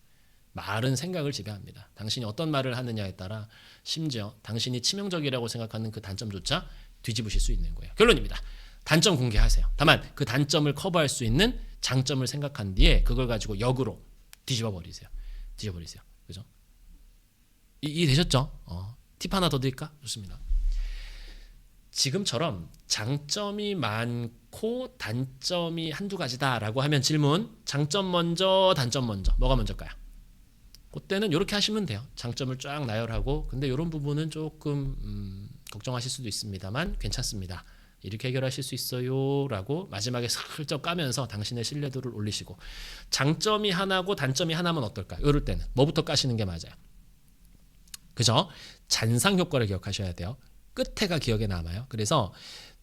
말은 생각을 지배합니다. 당신이 어떤 말을 하느냐에 따라 심지어 당신이 치명적이라고 생각하는 그 단점조차 뒤집으실 수 있는 거예요. 결론입니다. 단점 공개하세요. 다만 그 단점을 커버할 수 있는 장점을 생각한 뒤에 그걸 가지고 역으로 뒤집어버리세요. 뒤집어버리세요. 그죠? 이해되셨죠? 팁 하나 더 드릴까? 좋습니다. 지금처럼 장점이 많고 단점이 한두 가지다라고 하면 질문, 장점 먼저 단점 먼저 뭐가 먼저일까요? 그때는 이렇게 하시면 돼요. 장점을 쫙 나열하고 근데 이런 부분은 조금 걱정하실 수도 있습니다만 괜찮습니다. 이렇게 해결하실 수 있어요 라고 마지막에 슬쩍 까면서 당신의 신뢰도를 올리시고 장점이 하나고 단점이 하나면 어떨까요? 이럴 때는 뭐부터 까시는 게 맞아요? 그죠? 잔상 효과를 기억하셔야 돼요. 끝에가 기억에 남아요. 그래서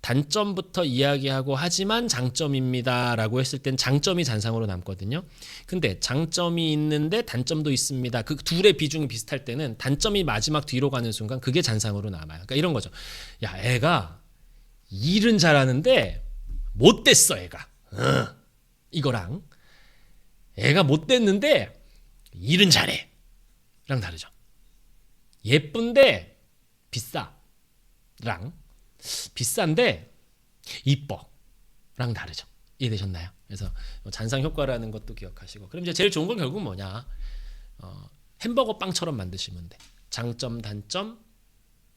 단점부터 이야기하고 하지만 장점입니다 라고 했을 땐 장점이 잔상으로 남거든요. 근데 장점이 있는데 단점도 있습니다. 그 둘의 비중이 비슷할 때는 단점이 마지막 뒤로 가는 순간 그게 잔상으로 남아요. 그러니까 이런 거죠. 야, 애가 일은 잘하는데 못됐어 애가. 이거랑 애가 못됐는데 일은 잘해 랑 다르죠. 예쁜데 비싸 랑 비싼데 이뻐랑 다르죠. 이해되셨나요? 그래서 잔상 효과라는 것도 기억하시고 그럼 이제 제일 좋은 건 결국 뭐냐 햄버거 빵처럼 만드시면 돼. 장점 단점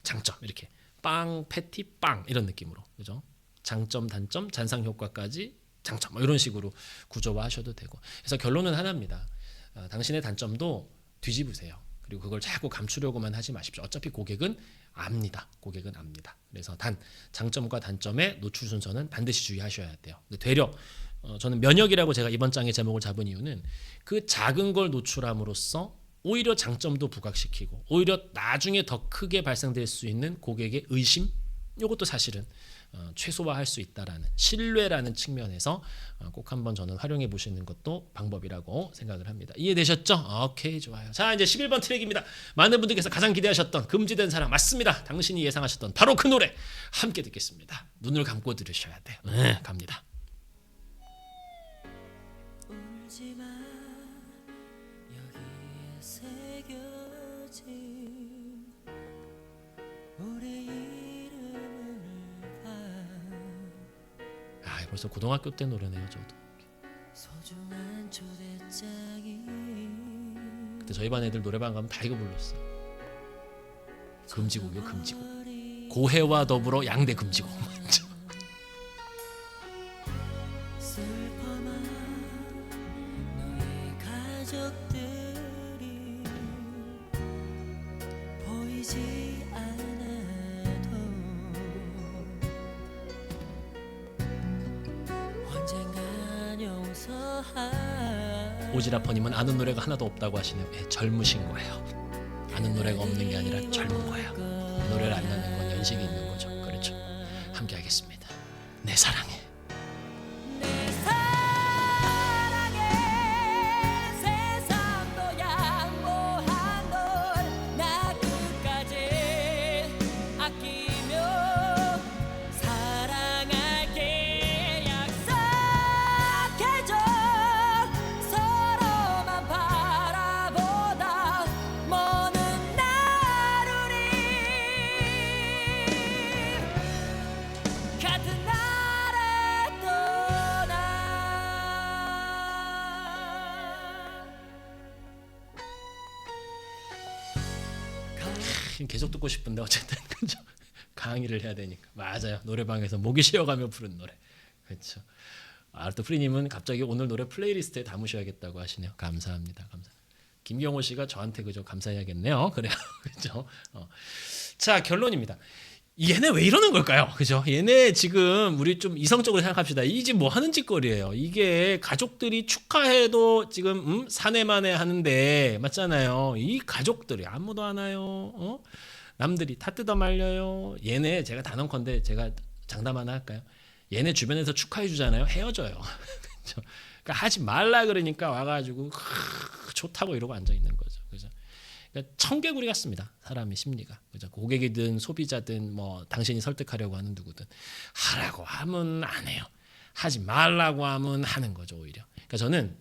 장점 이렇게 빵 패티 빵 이런 느낌으로 그죠? 장점 단점 잔상 효과까지 장점 뭐 이런 식으로 구조화하셔도 되고 그래서 결론은 하나입니다. 당신의 단점도 뒤집으세요. 그리고 그걸 자꾸 감추려고만 하지 마십시오. 어차피 고객은 압니다. 고객은 압니다. 그래서 장점과 단점의 노출 순서는 반드시 주의하셔야 돼요. 근데 되려 저는 면역이라고 제가 이번 장의 제목을 잡은 이유는 그 작은 걸 노출함으로써 오히려 장점도 부각시키고 오히려 나중에 더 크게 발생될 수 있는 고객의 의심 이것도 사실은 최소화할 수 있다라는 신뢰라는 측면에서 꼭 한번 저는 활용해 보시는 것도 방법이라고 생각을 합니다. 이해되셨죠? 오케이 좋아요. 자 이제 11번 트랙입니다. 많은 분들께서 가장 기대하셨던 금지된 사랑 맞습니다. 당신이 예상하셨던 바로 그 노래 함께 듣겠습니다. 눈을 감고 들으셔야 돼요. 네, 갑니다. 울지마 여기에 새겨진 우리 벌써 고등학교 때 노래네요. 저도 소중한 초대장이 그때 저희 반 애들 노래방 가면 다 이거 불렀어요. 금지곡이요. 금지곡. 고해와 더불어 양대 금지곡. 슬퍼만 너의 가족들이 보이지 않아도 언젠간 용서할 오지라퍼님은 아는 노래가 하나도 없다고 하시네요. 젊으신 거예요. 아는 노래가 없는 게 아니라 젊은 거야. 이 노래를 안 나는 건 연식이 있는 거죠. 그렇죠. 함께 하겠습니다. 내 사랑해. 내 사랑에 세상도 양보한 널 나 끝까지 아끼며 사랑할게 약속해줘 서로만 바라보다 먼 날 우리 같은 날에 떠나 계속 듣고 싶은데 어쨌든 그죠? 강의를 해야 되니까 맞아요. 노래방에서 목이 쉬어가며 부른 노래 그렇죠. 또 프리님은 갑자기 오늘 노래 플레이리스트에 담으셔야겠다고 하시네요. 감사합니다. 감사. 김경호 씨가 저한테 그죠 감사해야겠네요. 그래요, 그죠? 자 결론입니다. 얘네 왜 이러는 걸까요? 그죠? 얘네 지금 우리 좀 이성적으로 생각합시다. 이 집 뭐 하는 짓거리예요? 이게 가족들이 축하해도 지금 사내만에 하는데 맞잖아요. 이 가족들이 아무도 안 와요. 남들이 다 뜯어 말려요. 얘네 제가 단언컨대 제가 장담 하나 할까요? 얘네 주변에서 축하해 주잖아요. 헤어져요. 그죠? 그러니까 하지 말라 그러니까 와가지고 좋다고 이러고 앉아 있는 거죠. 그죠? 그러니까 청개구리 같습니다. 사람의 심리가. 그죠? 고객이든 소비자든 뭐 당신이 설득하려고 하는 누구든 하라고 하면 안 해요. 하지 말라고 하면 하는 거죠, 오히려. 그러니까 저는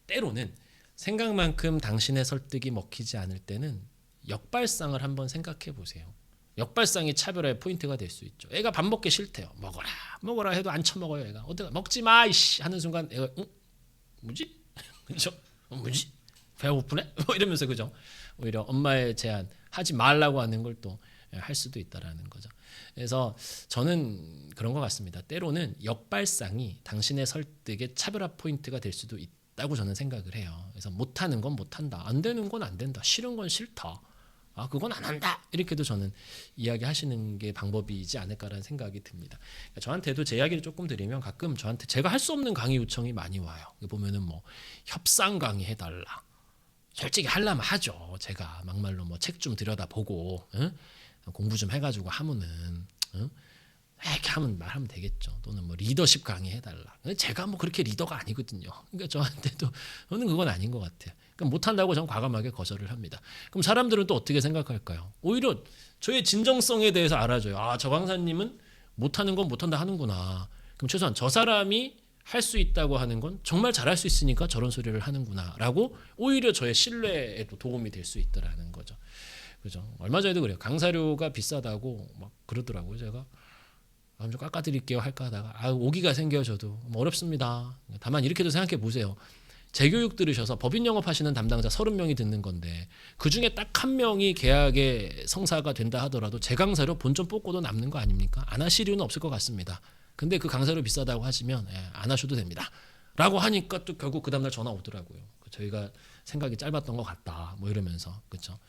때로는 생각만큼 당신의 설득이 먹히지 않을 때는 역발상을 한번 생각해 보세요. 역발상이 차별화의 포인트가 될 수 있죠. 애가 밥 먹기 싫대요. 먹어라, 먹어라 해도 안 처먹어요. 애가 어디가 먹지 마 이씨 하는 순간 애가 뭐지? 그죠? 뭐지? 배가 고프네? 뭐 이러면서 그죠? 오히려 엄마의 제안 하지 말라고 하는 걸 또 할 수도 있다라는 거죠. 그래서 저는 그런 것 같습니다. 때로는 역발상이 당신의 설득의 차별화 포인트가 될 수도 있다고 저는 생각을 해요. 그래서 못하는 건 못한다, 안 되는 건 안 된다, 싫은 건 싫다, 그건 안 한다 이렇게도 저는 이야기하시는 게 방법이지 않을까라는 생각이 듭니다. 그러니까 저한테도 제 이야기를 조금 드리면 가끔 저한테 제가 할 수 없는 강의 요청이 많이 와요. 보면은 뭐 협상 강의 해달라. 솔직히 하려면 하죠. 제가 막말로 뭐 책 좀 들여다보고 공부 좀 해가지고 하면은 이렇게 하면 말하면 되겠죠. 또는 뭐 리더십 강의 해달라. 제가 뭐 그렇게 리더가 아니거든요. 그러니까 저한테도 저는 그건 아닌 것 같아요. 그러니까 못한다고 저는 과감하게 거절을 합니다. 그럼 사람들은 또 어떻게 생각할까요? 오히려 저의 진정성에 대해서 알아줘요. 저 강사님은 못하는 건 못한다 하는구나. 그럼 최소한 저 사람이 할 수 있다고 하는 건 정말 잘할 수 있으니까 저런 소리를 하는구나라고 오히려 저의 신뢰에도 도움이 될 수 있다라는 거죠. 그죠? 얼마 전에도 그래요. 강사료가 비싸다고 막 그러더라고요. 제가 좀 깎아드릴게요 할까 하다가 오기가 생겨져도 뭐 어렵습니다. 다만 이렇게도 생각해 보세요. 재교육 들으셔서 법인 영업하시는 담당자 30명이 듣는 건데 그중에 딱 한 명이 계약의 성사가 된다 하더라도 제 강사료 본전 뽑고도 남는 거 아닙니까? 안 하실 이유는 없을 것 같습니다. 근데 그 강사료 비싸다고 하시면 안 하셔도 됩니다. 라고 하니까 또 결국 그 다음날 전화 오더라고요. 저희가 생각이 짧았던 것 같다. 뭐 이러면서. 그렇죠.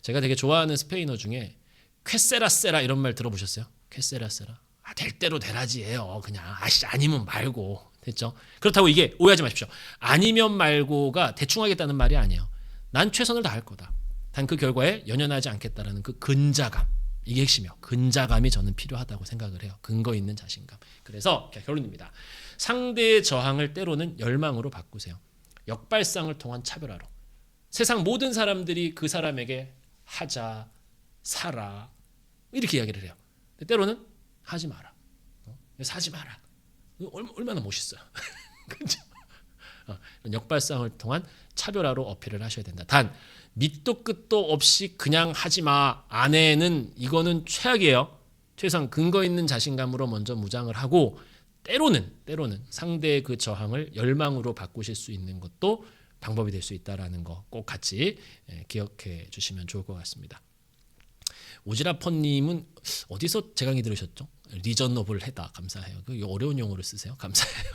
제가 되게 좋아하는 스페인어 중에 쾌세라세라 이런 말 들어보셨어요? 쾌세라세라. 될 대로 되라지예요. 그냥 아니면 말고. 됐죠? 그렇다고 이게 오해하지 마십시오. 아니면 말고가 대충 하겠다는 말이 아니에요. 난 최선을 다할 거다. 단 그 결과에 연연하지 않겠다라는 그 근자감. 이게 핵심이에요. 근자감이 저는 필요하다고 생각을 해요. 근거 있는 자신감. 그래서 결론입니다. 상대의 저항을 때로는 열망으로 바꾸세요. 역발상을 통한 차별화로. 세상 모든 사람들이 그 사람에게 하자, 사라 이렇게 이야기를 해요. 때로는 하지 마라. 사지 마라. 얼마나 멋있어요. 그렇죠? 역발상을 통한 차별화로 어필을 하셔야 된다. 단 밑도 끝도 없이 그냥 하지 마. 아내는 이거는 최악이에요. 최소한 근거 있는 자신감으로 먼저 무장을 하고 때로는 상대의 그 저항을 열망으로 바꾸실 수 있는 것도 방법이 될 수 있다라는 거 꼭 같이 기억해 주시면 좋을 것 같습니다. 오지라퍼님은 어디서 제 강의 들으셨죠? 리저너블 해다 감사해요. 그 어려운 용어를 쓰세요. 감사해요.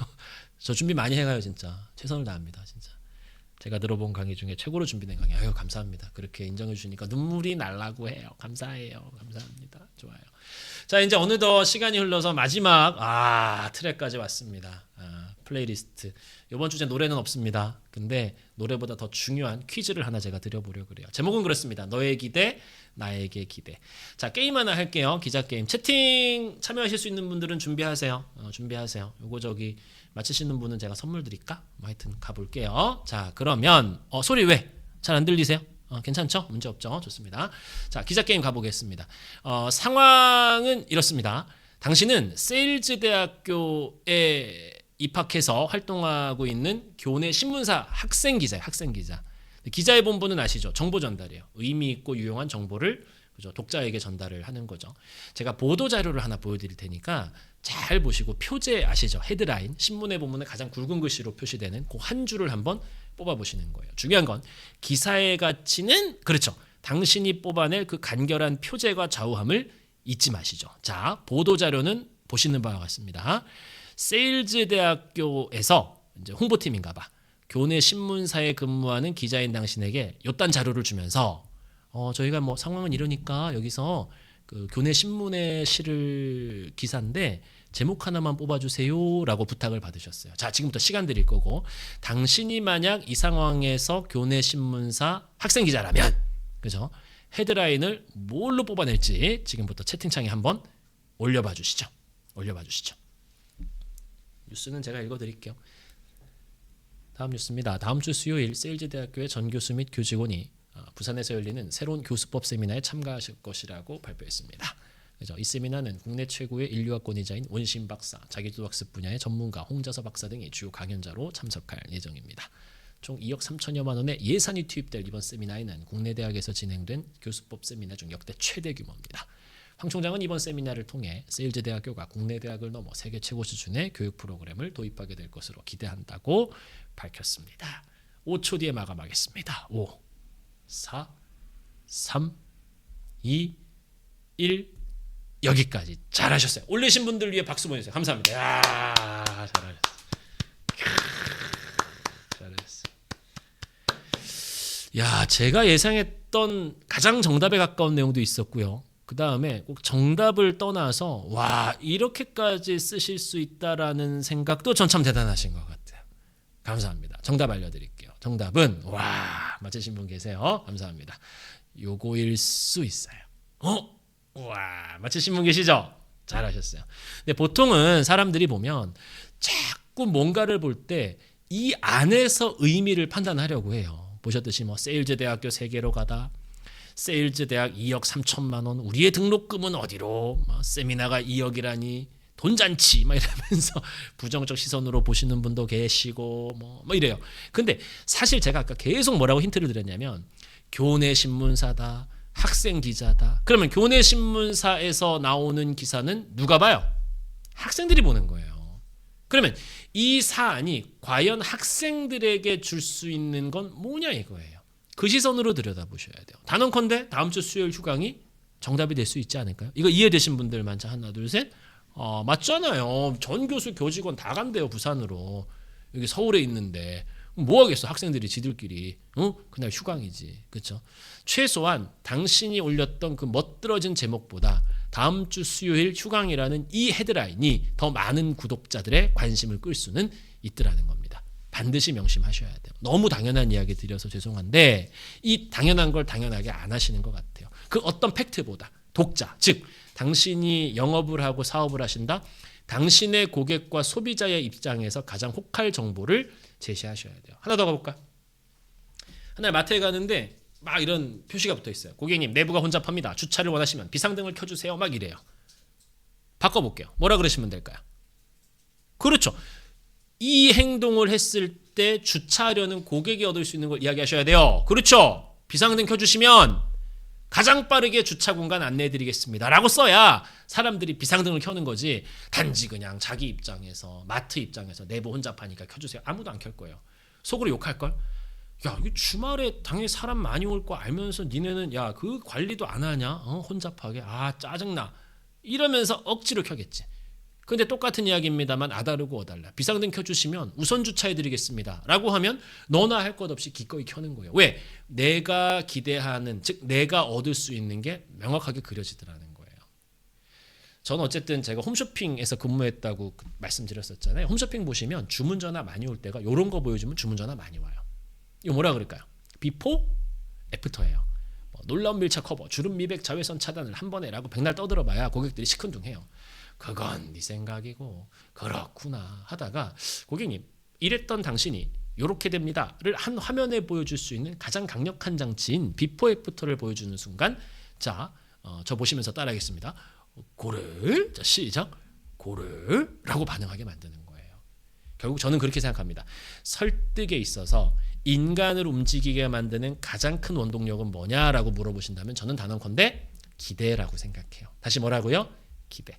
저 준비 많이 해가요 진짜. 최선을 다합니다 진짜. 제가 들어본 강의 중에 최고로 준비된 강의. 감사합니다. 그렇게 인정해 주시니까 눈물이 날라고 해요. 감사해요. 감사합니다. 좋아요. 자 이제 어느덧 시간이 흘러서 마지막 트랙까지 왔습니다. 플레이리스트. 이번 주제 노래는 없습니다. 근데 노래보다 더 중요한 퀴즈를 하나 제가 드려보려고 그래요. 제목은 그렇습니다. 너의 기대, 나에게 기대. 자, 게임 하나 할게요. 기자 게임. 채팅 참여하실 수 있는 분들은 준비하세요. 준비하세요. 요거 저기 맞히시는 분은 제가 선물 드릴까? 뭐 하여튼 가볼게요. 자, 그러면 소리 왜? 잘 안 들리세요? 괜찮죠? 문제 없죠? 좋습니다. 자, 기자 게임 가보겠습니다. 상황은 이렇습니다. 당신은 세일즈 대학교에 입학해서 활동하고 있는 교내 신문사 학생 기자예요. 학생 기자. 기자의 본분은 아시죠? 정보 전달이에요. 의미 있고 유용한 정보를 그죠? 독자에게 전달을 하는 거죠. 제가 보도 자료를 하나 보여드릴 테니까 잘 보시고 표제 아시죠? 헤드라인 신문에 보면 가장 굵은 글씨로 표시되는 그 한 줄을 한번 뽑아보시는 거예요. 중요한 건 기사의 가치는 그렇죠. 당신이 뽑아낼 그 간결한 표제와 좌우함을 잊지 마시죠. 자, 보도 자료는 보시는 바와 같습니다. 세일즈 대학교에서 이제 홍보팀인가 봐. 교내 신문사에 근무하는 기자인 당신에게 요딴 자료를 주면서 저희가 뭐 상황은 이러니까 여기서 그 교내 신문에 실을 기사인데 제목 하나만 뽑아주세요라고 부탁을 받으셨어요. 자, 지금부터 시간 드릴 거고 당신이 만약 이 상황에서 교내 신문사 학생 기자라면 그죠? 헤드라인을 뭘로 뽑아낼지 지금부터 채팅창에 한번 올려봐 주시죠. 올려봐 주시죠. 뉴스는 제가 읽어드릴게요. 다음 뉴스입니다. 다음 주 수요일 세일즈대학교의 전 교수 및 교직원이 부산에서 열리는 새로운 교수법 세미나에 참가하실 것이라고 발표했습니다. 그죠? 이 세미나는 국내 최고의 인류학권위자인 원심 박사, 자기주도학습 분야의 전문가 홍자서 박사 등이 주요 강연자로 참석할 예정입니다. 총 2억 3천여만 원의 예산이 투입될 이번 세미나에는 국내 대학에서 진행된 교수법 세미나 중 역대 최대 규모입니다. 황 총장은 이번 세미나를 통해 세일즈 대학교가 국내 대학을 넘어 세계 최고 수준의 교육 프로그램을 도입하게 될 것으로 기대한다고 밝혔습니다. 5초 뒤에 마감하겠습니다. 5, 4, 3, 2, 1 여기까지 잘하셨어요. 올리신 분들 위해 박수 보내주세요. 감사합니다. 야, 잘하셨어요. 잘하셨어요. 야, 제가 예상했던 가장 정답에 가까운 내용도 있었고요. 그 다음에 꼭 정답을 떠나서 와, 이렇게까지 쓰실 수 있다라는 생각도 전 참 대단하신 것 같아요. 감사합니다. 정답 알려드릴게요. 정답은 와, 맞으신 분 계세요. 감사합니다. 요거일 수 있어요. 와, 맞히신 분 계시죠? 잘하셨어요. 근데 보통은 사람들이 보면 자꾸 뭔가를 볼 때 이 안에서 의미를 판단하려고 해요. 보셨듯이 뭐 세일즈 대학교 세계로 가다, 세일즈 대학 2억 3천만 원, 우리의 등록금은 어디로, 뭐 세미나가 2억이라니 돈잔치 막 이러면서 부정적 시선으로 보시는 분도 계시고 뭐 이래요. 근데 사실 제가 아까 계속 뭐라고 힌트를 드렸냐면 교내 신문사다, 학생 기자다. 그러면 교내 신문사에서 나오는 기사는 누가 봐요? 학생들이 보는 거예요. 그러면 이 사안이 과연 학생들에게 줄 수 있는 건 뭐냐 이거예요. 그 시선으로 들여다보셔야 돼요. 단언컨대 다음 주 수요일 휴강이 정답이 될 수 있지 않을까요? 이거 이해되신 분들만 자 하나 둘 셋. 맞잖아요. 전 교수 교직원 다 간대요 부산으로. 여기 서울에 있는데 뭐 하겠어 학생들이 지들끼리 그날 휴강이지. 그렇죠? 최소한 당신이 올렸던 그 멋들어진 제목보다 다음 주 수요일 휴강이라는 이 헤드라인이 더 많은 구독자들의 관심을 끌 수는 있더라는 겁니다. 반드시 명심하셔야 돼요. 너무 당연한 이야기 드려서 죄송한데 이 당연한 걸 당연하게 안 하시는 것 같아요. 그 어떤 팩트보다 독자, 즉 당신이 영업을 하고 사업을 하신다. 당신의 고객과 소비자의 입장에서 가장 혹할 정보를 제시하셔야 돼요. 하나 더 가볼까? 하나 마트에 가는데 막 이런 표시가 붙어 있어요. 고객님 내부가 혼잡합니다. 주차를 원하시면 비상등을 켜주세요. 막 이래요. 바꿔볼게요. 뭐라 그러시면 될까요? 그렇죠. 이 행동을 했을 때 주차하려는 고객이 얻을 수 있는 걸 이야기하셔야 돼요. 그렇죠. 비상등 켜주시면 가장 빠르게 주차 공간 안내해드리겠습니다 라고 써야 사람들이 비상등을 켜는 거지. 단지 그냥 자기 입장에서 마트 입장에서 내부 혼잡하니까 켜주세요. 아무도 안 켤 거예요. 속으로 욕할걸? 야, 이거 주말에 당연히 사람 많이 올 거 알면서 니네는 야, 그 관리도 안 하냐? 혼잡하게. 아, 짜증나. 이러면서 억지로 켜겠지. 근데 똑같은 이야기입니다만 아다르고 어달라. 비상등 켜주시면 우선 주차해드리겠습니다 라고 하면 너나 할 것 없이 기꺼이 켜는 거예요. 왜? 내가 기대하는, 즉 내가 얻을 수 있는 게 명확하게 그려지더라는 거예요. 저는 어쨌든 제가 홈쇼핑에서 근무했다고 말씀드렸었잖아요. 홈쇼핑 보시면 주문 전화 많이 올 때가 이런 거 보여주면 주문 전화 많이 와요. 이거 뭐라 그럴까요? 비포, 애프터예요. 놀라운 밀착 커버, 주름 미백 자외선 차단을 한 번에 라고 백날 떠들어봐야 고객들이 시큰둥해요. 그건 네 생각이고 그렇구나 하다가 고객님 이랬던 당신이 이렇게 됩니다를 한 화면에 보여줄 수 있는 가장 강력한 장치인 비포 애프터를 보여주는 순간 자, 저 보시면서 따라하겠습니다. 고를 자 시작 고를라고 반응하게 만드는 거예요. 결국 저는 그렇게 생각합니다. 설득에 있어서 인간을 움직이게 만드는 가장 큰 원동력은 뭐냐라고 물어보신다면 저는 단언컨대 기대라고 생각해요. 다시 뭐라고요? 기대.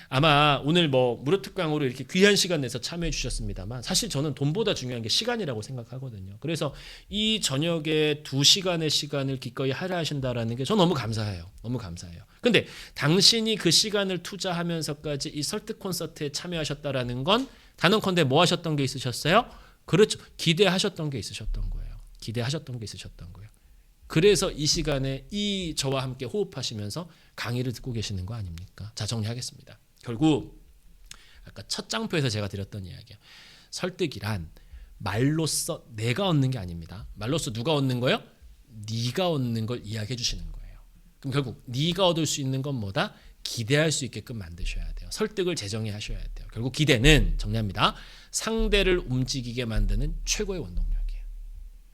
아마 오늘 무료 특강으로 이렇게 귀한 시간 내서 참여해 주셨습니다만 사실 저는 돈보다 중요한 게 시간이라고 생각하거든요. 그래서 이 저녁에 2시간의 시간을 기꺼이 할애하신다라는 게 저 너무 감사해요. 너무 감사해요. 근데 당신이 그 시간을 투자하면서까지 이 설득 콘서트에 참여하셨다라는 건 단언컨대 뭐 하셨던 게 있으셨어요? 그렇죠. 기대하셨던 게 있으셨던 거예요. 기대하셨던 게 있으셨던 거예요. 그래서 이 시간에 이 저와 함께 호흡하시면서 강의를 듣고 계시는 거 아닙니까? 자, 정리하겠습니다. 결국 아까 첫 장표에서 제가 드렸던 이야기예요. 설득이란 말로써 내가 얻는 게 아닙니다. 말로써 누가 얻는 거예요? 네가 얻는 걸 이야기해 주시는 거예요. 그럼 결국 네가 얻을 수 있는 건 뭐다? 기대할 수 있게끔 만드셔야 돼요. 설득을 재정의 하셔야 돼요. 결국 기대는 정리합니다. 상대를 움직이게 만드는 최고의 원동력이에요.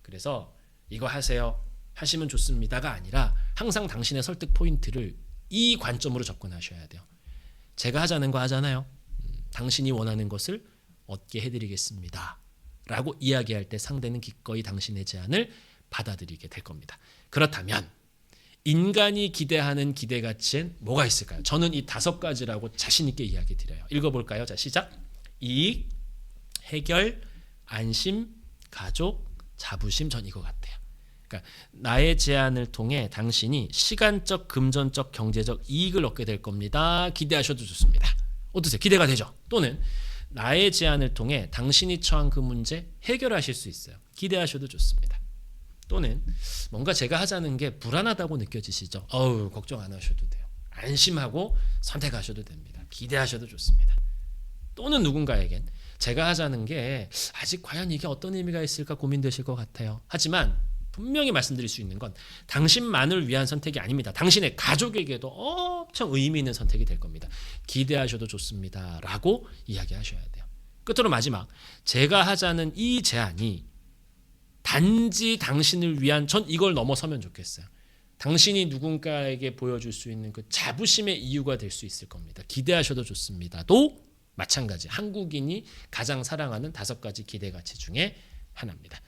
그래서 이거 하세요. 하시면 좋습니다가 아니라 항상 당신의 설득 포인트를 이 관점으로 접근하셔야 돼요. 제가 하자는 거 하잖아요. 당신이 원하는 것을 얻게 해드리겠습니다. 라고 이야기할 때 상대는 기꺼이 당신의 제안을 받아들이게 될 겁니다. 그렇다면 인간이 기대하는 기대 가치엔 뭐가 있을까요? 저는 이 5가지라고 자신 있게 이야기 드려요. 읽어볼까요? 자, 시작. 이익, 해결, 안심, 가족, 자부심. 전 이거 같아요. 그러니까 나의 제안을 통해 당신이 시간적, 금전적, 경제적 이익을 얻게 될 겁니다. 기대하셔도 좋습니다. 어떠세요? 기대가 되죠? 또는 나의 제안을 통해 당신이 처한 그 문제 해결하실 수 있어요. 기대하셔도 좋습니다. 또는 뭔가 제가 하자는 게 불안하다고 느껴지시죠? 걱정 안 하셔도 돼요. 안심하고 선택하셔도 됩니다. 기대하셔도 좋습니다. 또는 누군가에겐 제가 하자는 게 아직 과연 이게 어떤 의미가 있을까 고민되실 것 같아요. 하지만 분명히 말씀드릴 수 있는 건 당신만을 위한 선택이 아닙니다. 당신의 가족에게도 엄청 의미 있는 선택이 될 겁니다. 기대하셔도 좋습니다. 라고 이야기하셔야 돼요. 끝으로 마지막, 제가 하자는 이 제안이 단지 당신을 위한, 전 이걸 넘어서면 좋겠어요. 당신이 누군가에게 보여줄 수 있는 그 자부심의 이유가 될 수 있을 겁니다. 기대하셔도 좋습니다도 마찬가지, 한국인이 가장 사랑하는 5가지 기대 가치 중에 하나입니다.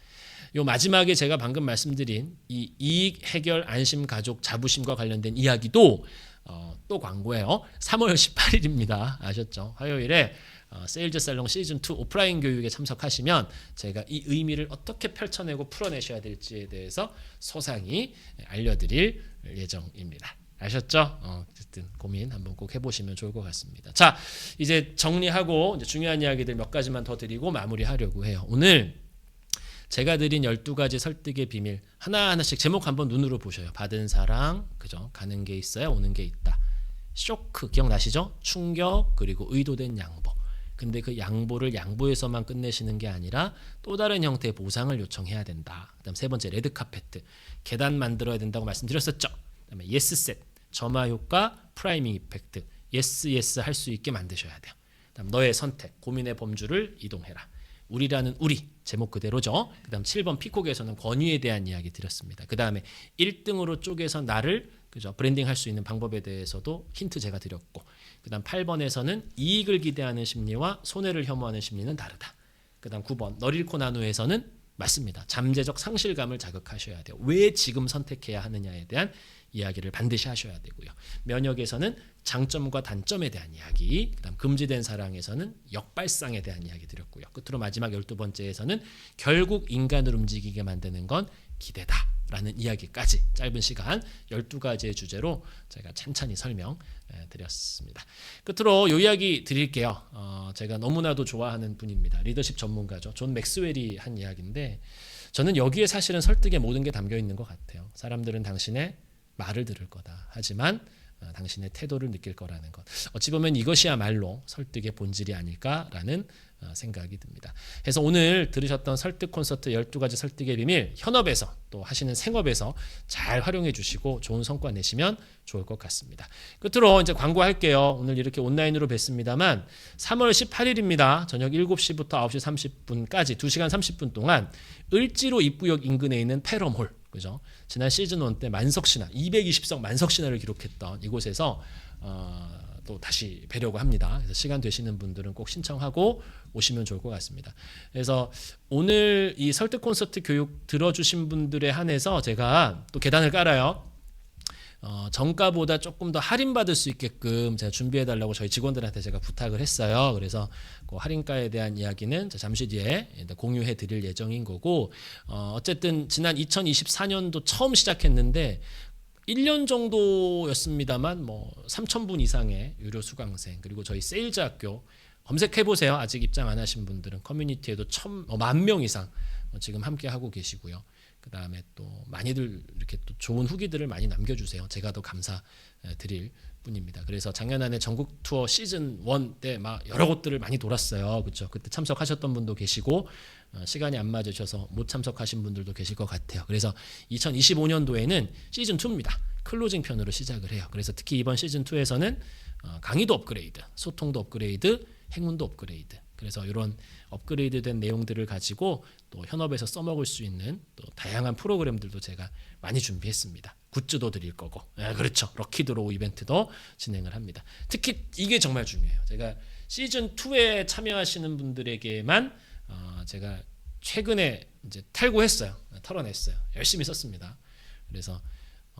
요 마지막에 제가 방금 말씀드린 이 이익, 해결, 안심, 가족, 자부심과 관련된 이야기도 또 광고예요. 3월 18일입니다. 아셨죠? 화요일에 세일즈 살롱 시즌2 오프라인 교육에 참석하시면 제가 이 의미를 어떻게 펼쳐내고 풀어내셔야 될지에 대해서 소상히 알려드릴 예정입니다. 아셨죠? 어쨌든 고민 한번 꼭 해보시면 좋을 것 같습니다. 자, 이제 정리하고 이제 중요한 이야기들 몇 가지만 더 드리고 마무리하려고 해요. 오늘 제가 드린 12가지 설득의 비밀 하나하나씩 제목 한번 눈으로 보셔요. 받은 사랑, 그죠? 가는 게 있어야 오는 게 있다. 쇼크 기억나시죠? 충격, 그리고 의도된 양보. 근데 그 양보를 양보에서만 끝내시는 게 아니라 또 다른 형태의 보상을 요청해야 된다. 그다음 3번째 레드카페트, 계단 만들어야 된다고 말씀드렸었죠. 그다음에 예스셋, 점화 효과, 프라이밍 이펙트, 예스 할 수 있게 만드셔야 돼요. 그다음 너의 선택, 고민의 범주를 이동해라. 우리라는 우리, 제목 그대로죠. 그다음 7번 피콕에서는 권위에 대한 이야기 드렸습니다. 그다음에 1등으로 쪼개서 나를 그죠? 브랜딩할 수 있는 방법에 대해서도 힌트 제가 드렸고, 그다음 8번에서는 이익을 기대하는 심리와 손해를 혐오하는 심리는 다르다. 그다음 9번 널 잃고 난 후에서는 맞습니다. 잠재적 상실감을 자극하셔야 돼요. 왜 지금 선택해야 하느냐에 대한 이야기를 반드시 하셔야 되고요. 면역에서는 장점과 단점에 대한 이야기, 그다음 금지된 사랑에서는 역발상에 대한 이야기 드렸고요. 끝으로 마지막 12번째에서는 결국 인간을 움직이게 만드는 건 기대다라는 이야기까지 짧은 시간 12가지의 주제로 제가 찬찬히 설명드렸습니다. 끝으로 이 이야기 드릴게요. 제가 너무나도 좋아하는 분입니다. 리더십 전문가죠. 존 맥스웰이 한 이야기인데 저는 여기에 사실은 설득의 모든 게 담겨 있는 것 같아요. 사람들은 당신의 말을 들을 거다. 하지만 당신의 태도를 느낄 거라는 것. 어찌 보면 이것이야말로 설득의 본질이 아닐까라는 생각이 듭니다. 그래서 오늘 들으셨던 설득 콘서트 12가지 설득의 비밀 현업에서 또 하시는 생업에서 잘 활용해 주시고 좋은 성과 내시면 좋을 것 같습니다. 끝으로 이제 광고할게요. 오늘 이렇게 온라인으로 뵀습니다만 3월 18일입니다. 저녁 7시부터 9시 30분까지 2시간 30분 동안 을지로 입구역 인근에 있는 패럼홀, 그죠? 지난 시즌 1 때 만석신화 220석 만석신화를 기록했던 이곳에서 또 다시 뵈려고 합니다. 그래서 시간 되시는 분들은 꼭 신청하고 오시면 좋을 것 같습니다. 그래서 오늘 이 설득 콘서트 교육 들어주신 분들에 한해서 제가 또 계단을 깔아요. 정가보다 조금 더 할인받을 수 있게끔 제가 준비해달라고 저희 직원들한테 제가 부탁을 했어요. 그래서 그 할인가에 대한 이야기는 잠시 뒤에 공유해 드릴 예정인 거고, 어쨌든 지난 2024년도 처음 시작했는데 1년 정도였습니다만 뭐 3,000분 이상의 유료 수강생, 그리고 저희 세일즈 학교 검색해 보세요. 아직 입장 안 하신 분들은 커뮤니티에도 10,000명 이상 지금 함께 하고 계시고요. 그 다음에 또 많이들 이렇게 또 좋은 후기들을 많이 남겨주세요. 제가 더 감사드릴 뿐입니다. 그래서 작년 안에 전국 투어 시즌 1 때 막 여러 곳들을 많이 돌았어요. 그렇죠? 그때 참석하셨던 분도 계시고 시간이 안 맞으셔서 못 참석하신 분들도 계실 것 같아요. 그래서 2025년도에는 시즌 2입니다. 클로징 편으로 시작을 해요. 그래서 특히 이번 시즌 2에서는 강의도 업그레이드, 소통도 업그레이드, 행운도 업그레이드. 그래서 이런 업그레이드된 내용들을 가지고 또 현업에서 써먹을 수 있는 또 다양한 프로그램들도 제가 많이 준비했습니다. 굿즈도 드릴 거고, 그렇죠. 럭키드로우 이벤트도 진행을 합니다. 특히 이게 정말 중요해요. 제가 시즌 2에 참여하시는 분들에게만 제가 최근에 이제 탈구했어요. 털어냈어요. 열심히 썼습니다. 그래서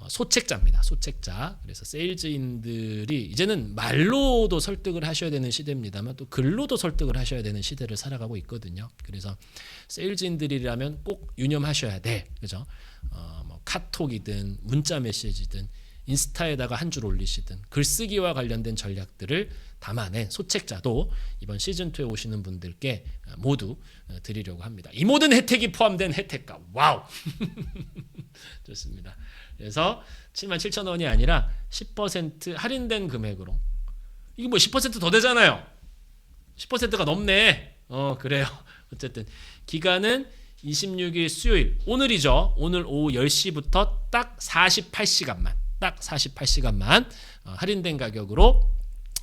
소책자입니다. 소책자. 그래서 세일즈인들이 이제는 말로도 설득을 하셔야 되는 시대입니다만 또 글로도 설득을 하셔야 되는 시대를 살아가고 있거든요. 그래서 세일즈인들이라면 꼭 유념하셔야 돼. 그죠? 뭐 카톡이든 문자 메시지든 인스타에다가 한 줄 올리시든 글쓰기와 관련된 전략들을 담아낸 소책자도 이번 시즌2에 오시는 분들께 모두 드리려고 합니다. 이 모든 혜택이 포함된 혜택가. 와우. 좋습니다. 그래서 77,000원이 아니라 10% 할인된 금액으로, 이게 뭐 10% 더 되잖아요. 10%가 넘네. 그래요. 어쨌든 기간은 26일 수요일, 오늘이죠. 오늘 오후 10시부터 딱 48시간만 할인된 가격으로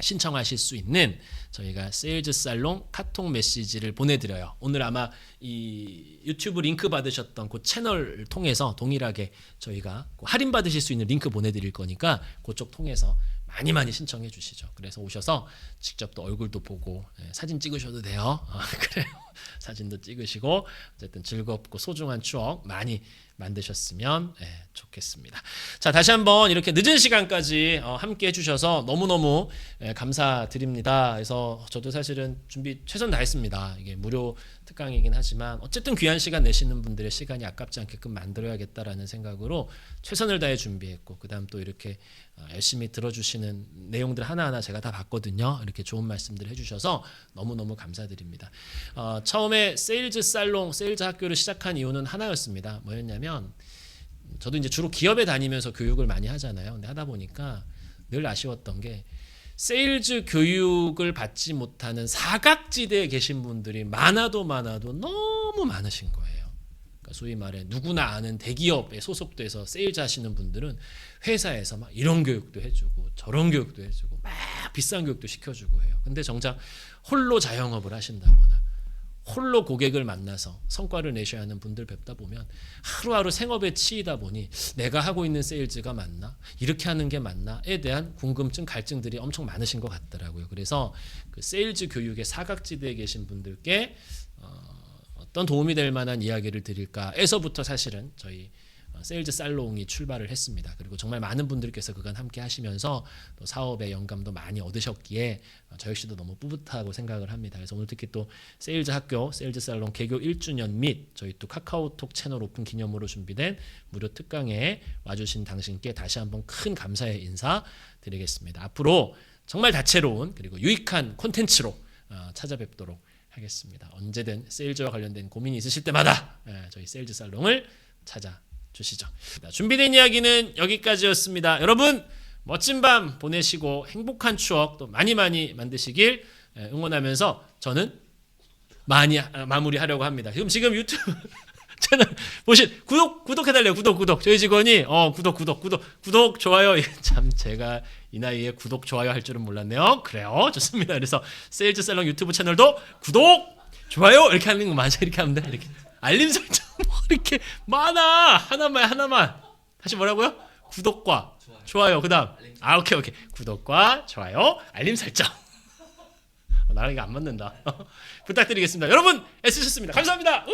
신청하실 수 있는 저희가 세일즈 살롱 카톡 메시지를 보내드려요. 오늘 아마 이 유튜브 링크 받으셨던 그 채널 통해서 동일하게 저희가 할인 받으실 수 있는 링크 보내드릴 거니까 그쪽 통해서 많이 신청해 주시죠. 그래서 오셔서 직접 또 얼굴도 보고 사진 찍으셔도 돼요. 그래요. 사진도 찍으시고 어쨌든 즐겁고 소중한 추억 많이 만드셨으면 좋겠습니다. 자, 다시 한번 이렇게 늦은 시간까지 함께 해주셔서 너무너무 감사드립니다. 그래서 저도 사실은 준비 최선 다했습니다. 이게 무료 특강이긴 하지만 어쨌든 귀한 시간 내시는 분들의 시간이 아깝지 않게끔 만들어야겠다라는 생각으로 최선을 다해 준비했고, 그 다음 또 이렇게 열심히 들어주시는 내용들 하나하나 제가 다 봤거든요. 이렇게 좋은 말씀들 해주셔서 너무너무 감사드립니다. 처음에 세일즈 살롱, 세일즈 학교를 시작한 이유는 하나였습니다. 뭐였냐면 저도 이제 주로 기업에 다니면서 교육을 많이 하잖아요. 근데 하다 보니까 늘 아쉬웠던 게 세일즈 교육을 받지 못하는 사각지대에 계신 분들이 많아도 너무 많으신 거예요. 그러니까 소위 말해 누구나 아는 대기업에 소속돼서 세일즈 하시는 분들은 회사에서 막 이런 교육도 해주고 저런 교육도 해주고 막 비싼 교육도 시켜주고 해요. 근데 정작 홀로 자영업을 하신다거나 홀로 고객을 만나서 성과를 내셔야 하는 분들 뵙다 보면 하루하루 생업에 치이다 보니 내가 하고 있는 세일즈가 맞나? 이렇게 하는 게 맞나?에 대한 궁금증, 갈증들이 엄청 많으신 것 같더라고요. 그래서 그 세일즈 교육의 사각지대에 계신 분들께 어떤 도움이 될 만한 이야기를 드릴까에서부터 사실은 저희 세일즈 살롱이 출발을 했습니다. 그리고 정말 많은 분들께서 그간 함께 하시면서 또 사업의 영감도 많이 얻으셨기에 저 역시도 너무 뿌듯하고 생각을 합니다. 그래서 오늘 특히 또 세일즈 학교, 세일즈 살롱 개교 1주년 및 저희 또 카카오톡 채널 오픈 기념으로 준비된 무료 특강에 와주신 당신께 다시 한번 큰 감사의 인사 드리겠습니다. 앞으로 정말 다채로운 그리고 유익한 콘텐츠로 찾아뵙도록 하겠습니다. 언제든 세일즈와 관련된 고민이 있으실 때마다 저희 세일즈 살롱을 찾아주시죠. 준비된 이야기는 여기까지였습니다. 여러분 멋진 밤 보내시고 행복한 추억 또 많이 만드시길 응원하면서 저는 많이 마무리하려고 합니다. 지금 유튜브 채널 보신 구독해달래요. 구독 저희 직원이 구독 좋아요. 참 제가 이 나이에 구독 좋아요 할 줄은 몰랐네요. 그래요, 좋습니다. 그래서 세일즈 살롱 유튜브 채널도 구독 좋아요 이렇게 하는 거 맞아. 이렇게 하면 돼. 이렇게 알림 설정 이렇게 많아. 하나만 다시 뭐라고요? 구독과 좋아요. 그다음 오케이 구독과 좋아요 알림 설정. 나랑 이거 안 맞는다. 부탁드리겠습니다. 여러분 애쓰셨습니다. 감사합니다.